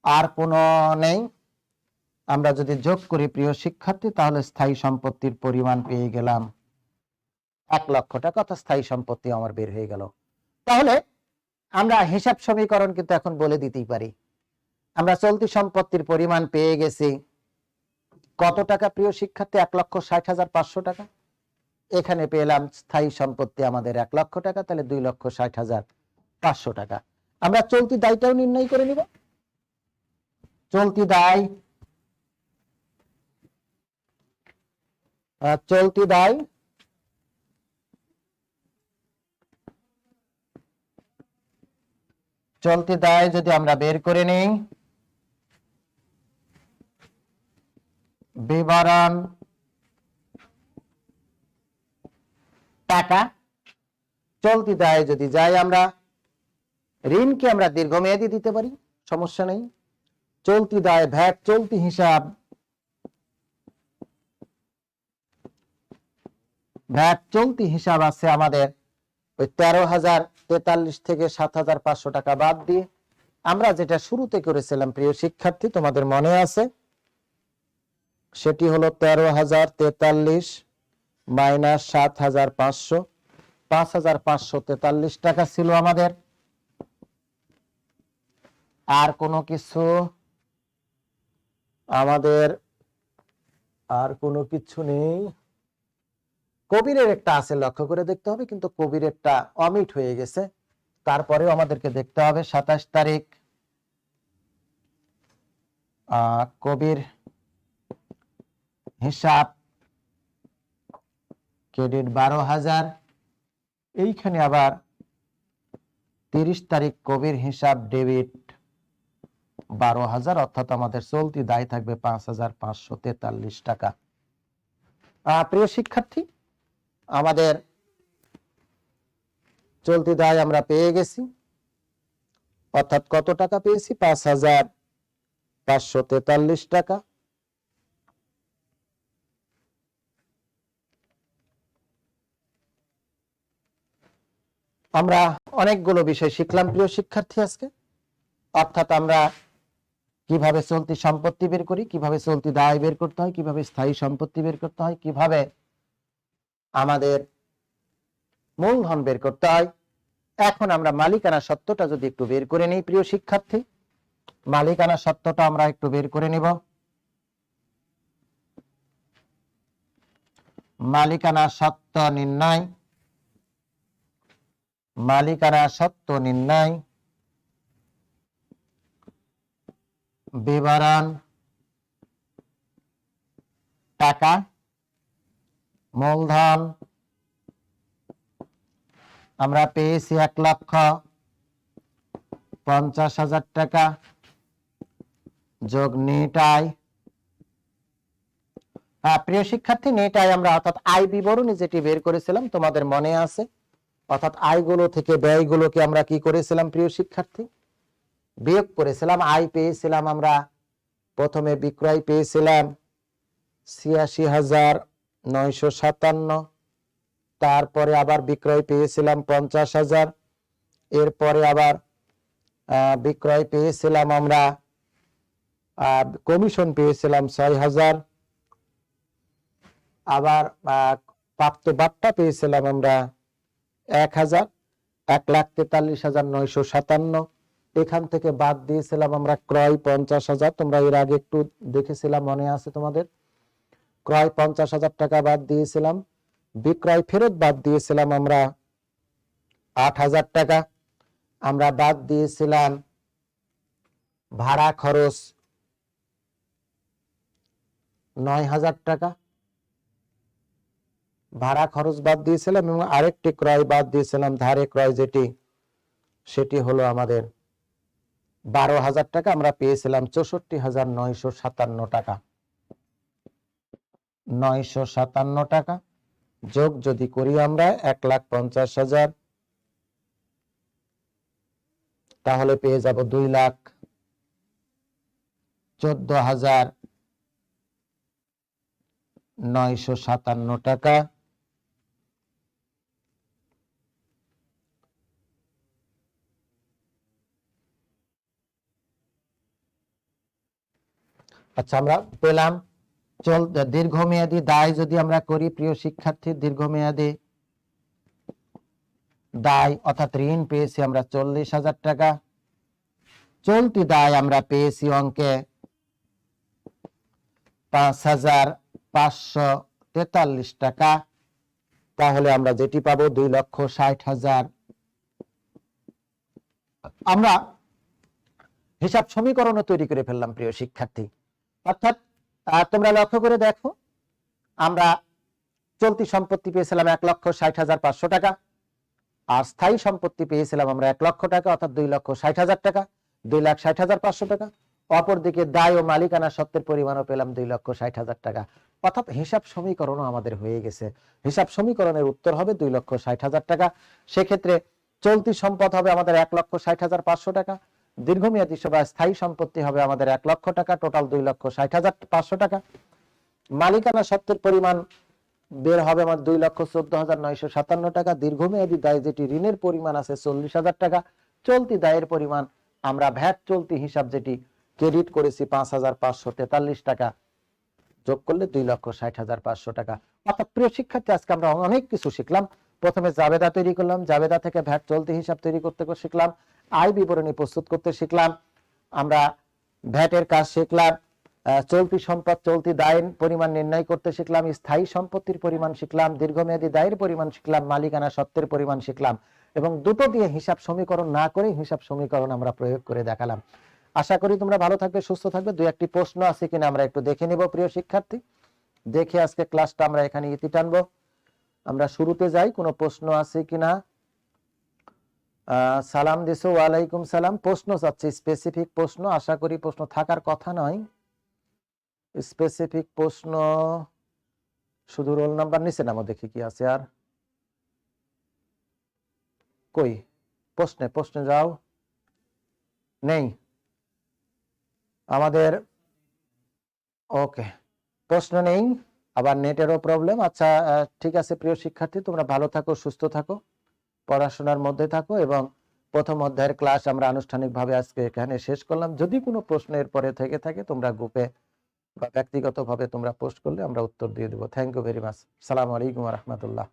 আর কোনো নেই। আমরা যদি যোগ করি প্রিয় শিক্ষার্থী, তাহলে স্থায়ী সম্পত্তির পরিমাণ পেয়ে গেলাম 1 লক্ষ টাকা। অর্থাৎ স্থায়ী সম্পত্তি আমার বের হয়ে গেল। তাহলে আমরা হিসাব সমীকরণ কিন্তু এখন বলে দিতেই পারি। আমরা চলতি সম্পত্তির পরিমাণ পেয়ে গেছি কত টাকা প্রিয় শিক্ষার্থী? 1,60,500 টাকা। এখানে পেলাম স্থায়ী সম্পত্তি আমাদের 1 লক্ষ টাকা, তাহলে 2,60,500 টাকা। আমরা চলতি দায়টাও নির্ণয় করে নিব। চলতি দায়, চলতি দায় চলতি দায় যদি আমরা বের করে নিই, বিবরণ, টাকা। চলতি দায় যদি যাই আমরা, ঋণকে আমরা দীর্ঘমেয়াদী দিতে পারি, সমস্যা নেই। চলতি দায়, ভ্যাট, চলতি হিসাব, ভ্যাট চলতি হিসাব আছে আমাদের ওই 13,043 থেকে 7,500 টাকা বাদ দিয়ে আমরা যেটা শুরুতে করেছিলাম প্রিয় শিক্ষার্থী, তোমাদের মনে আছে, সেটি হলো 13,043 মাইনাস 7,500, 5,543 টাকা ছিল আমাদের। আর কোনো কিছু আমাদের আর কোনো কিছু নেই। কবিরের একটা আছে, লক্ষ্য করে দেখতে হবে, কিন্তু কবিরেরটা অমিট হয়ে গেছে। তারপরেও আমাদেরকে দেখতে হবে 27 তারিখ কবির হিসাব ক্রেডিট 12,000। এইখানে আবার 30 তারিখ কবির হিসাব ডেবিট 12,000, অর্থাৎ আমাদের চলতি দায় থাকবে 5,543 টাকা। প্রিয় শিক্ষার্থী, আমাদের চলতি দায় আমরা পেয়ে গেছি। অর্থাৎ কত টাকা পেয়েছি? 5,543 টাকা। আমরা অনেকগুলো বিষয় শিখলাম প্রিয় শিক্ষার্থী আজকে। অর্থাৎ আমরা কিভাবে চলতি সম্পত্তি বের করি, কিভাবে চলতি দায় বের করতে হয়, কিভাবে স্থায়ী সম্পত্তি বের করতে হয়, কিভাবে আমাদের মূলধন বের করতে হয়। এখন আমরা মালিকানা সত্ত্বটা যদি একটু বের করে নিই প্রিয় শিক্ষার্থী, মালিকানা সত্ত্বটা আমরা একটু বের করে নিব। মালিকানা সত্ত্ব নির্ণয়, মালিকানা সত্ত্ব নির্ণয়, বিবরণ, টাকা, মূলধন আমরা পেয়েছি 1,50,000 টাকা যোগ নেট আয়। প্রিয় শিক্ষার্থী, নেট আয় আমরা অর্থাৎ আয় বিবরণী যেটি বের করেছিলাম তোমাদের মনে আছে। অর্থাৎ আয়গুলো থেকে ব্যয়গুলোকে আমরা কি করেছিলাম প্রিয় শিক্ষার্থী? বিয়োগ করেছিলাম, আয় পেয়েছিলাম আমরা প্রথমে বিক্রয় পেয়েছিলাম ৮৬,৯৫৭, তারপরে আবার বিক্রয় পেয়েছিলাম ৫০,০০০, এরপরে আবার বিক্রয় পেয়েছিলাম আমরা কমিশন পেয়েছিলাম ৬,০০০, আবার প্রাপ্ত বাট্টা পেয়েছিলাম আমরা ১,০০০, ১,৪৩,৯৫৭। এখান থেকে বাদ দিয়েছিলাম আমরা ক্রয় ৫০,০০০। তোমরা এর আগে একটু দেখেছিলাম, মনে আছে তোমাদের? ক্রয় ৫০,০০০ টাকা বাদ দিয়েছিলাম। বিক্রয় ফেরত বাদ দিয়েছিলাম আমরা ৮,০০০ টাকা। আমরা বাদ দিয়েছিলাম ভাড়া খরচ ৯,০০০ টাকা, ভাড়া খরচ বাদ দিয়েছিলাম, এবং আরেকটি ক্রয় বাদ দিয়েছিলাম ধারে ক্রয়, সেটি হলো আমাদের ১২,০০০ টাকা। আমরা পেয়েছিলাম ৬৪,৯৫৭ টাকা। ৯৫৭ টাকা যোগ যদি করি আমরা ১,৫০,০০০, তাহলে পেয়ে যাব ২,১৪,৯৫৭ টাকা। আচ্ছা, আমরা পেলাম। দীর্ঘমেয়াদী দায় যদি আমরা করি প্রিয় শিক্ষার্থী, দীর্ঘমেয়াদী দায় অর্থাৎ ঋণ পেয়েছি আমরা ৪০,০০০ টাকা। চলতি দায় আমরা পেয়েছি অঙ্কে ৫,৫৪৩ টাকা। তাহলে আমরা যেটি পাবো ২,৬০,০০০। আমরা হিসাব সমীকরণও তৈরি করে ফেললাম প্রিয় শিক্ষার্থী। অর্থাৎ তোমরা লক্ষ্য করে দেখো, আমরা চলতি সম্পত্তি পেয়েছিলাম ১,৬০,৫০০ টাকা, আর স্থায়ী সম্পত্তি পেয়েছিলাম আমরা ১,০০,০০০ টাকা, অর্থাৎ ২,৬০,০০০ টাকা, ২,৬০,৫০০ টাকা। অপরদিকে দায় ও মালিকানা সত্ত্বের পরিমাণও পেলাম ২,৬০,০০০ টাকা। অর্থাৎ হিসাব সমীকরণও আমাদের হয়ে গেছে। হিসাব সমীকরণের উত্তর হবে ২,৬০,০০০ টাকা। সেক্ষেত্রে চলতি সম্পদ হবে আমাদের ১,৬০,৫০০ টাকা, দীর্ঘমেয়াদী বা স্থায়ী সম্পত্তি হবে আমাদের ১,০০,০০০ টাকা, টোটাল ২,৬০,৫০০ টাকা। মালিকানা সত্ত্বের পরিমাণ বের হবে আমার ২,১৪,৯৫৭ টাকা। দীর্ঘমেয়াদী দায় যেটি ঋণের পরিমাণ আছে ৪০,০০০ টাকা। চলতি দায়ের পরিমাণ আমরা ভ্যাট চলতি হিসাব যেটি ক্রেডিট করেছি ৫,৫৪৩ টাকা, যোগ করলে ২,৬০,৫০০ টাকা। অর্থাৎ প্রিয় শিক্ষার্থী, আজকে আমরা অনেক কিছু শিখলাম। প্রথমে জাবেদা তৈরি করলাম, জাবেদা থেকে ভ্যাট চলতি হিসাব তৈরি করতে শিখলাম, আয় বিবরণী প্রস্তুত করতে শিখলাম, আমরা ভ্যাটের কাজ শিখলাম, চলতি সম্পদ চলতি দায়ের পরিমাণ নির্ণয় করতে শিখলাম, স্থায়ী সম্পত্তির পরিমাণ শিখলাম, দীর্ঘমেয়াদী দায়ের পরিমাণ শিখলাম, মালিকানা সত্ত্বের পরিমাণ শিখলাম, এবং দুটো দিয়ে হিসাব সমীকরণ না করে হিসাব সমীকরণ আমরা প্রয়োগ করে দেখালাম। আশা করি তোমরা ভালো থাকবে, সুস্থ থাকবে। দুই একটি প্রশ্ন আছে কিনা আমরা একটু দেখে নেব প্রিয় শিক্ষার্থী। দেখে আজকে ক্লাসটা আমরা এখানে ইতি টানবো। আমরা শুরুতে যাই, কোনো প্রশ্ন আছে কিনা। সালাম দিছো, ওয়ালাইকুম সালাম। প্রশ্ন চাচ্ছি, স্পেসিফিক প্রশ্ন। আশা করি প্রশ্ন থাকার কথা নয়। স্পেসিফিক প্রশ্ন শুধু রোল নাম্বার নিচে নামো, দেখি কি আছে। আর কই প্রশ্নে যাও, নেই আমাদের। ওকে, প্রশ্ন নেই, আবার নেটেরও প্রবলেম। আচ্ছা, ঠিক আছে প্রিয় শিক্ষার্থী, তোমরা ভালো থাকো, সুস্থ থাকো, পড়াশোনার মধ্যে থাকো, এবং প্রথম অধ্যায়ের ক্লাস আমরা আনুষ্ঠানিকভাবে আজকে এখানে শেষ করলাম। যদি কোনো প্রশ্ন এর পরে থেকে থাকে তোমরা গ্রুপে বা ব্যক্তিগতভাবে তোমরা পোস্ট করলে আমরা উত্তর দিয়ে দেবো। Thank you very much. আসসালামু আলাইকুম ওয়া রাহমাতুল্লাহ।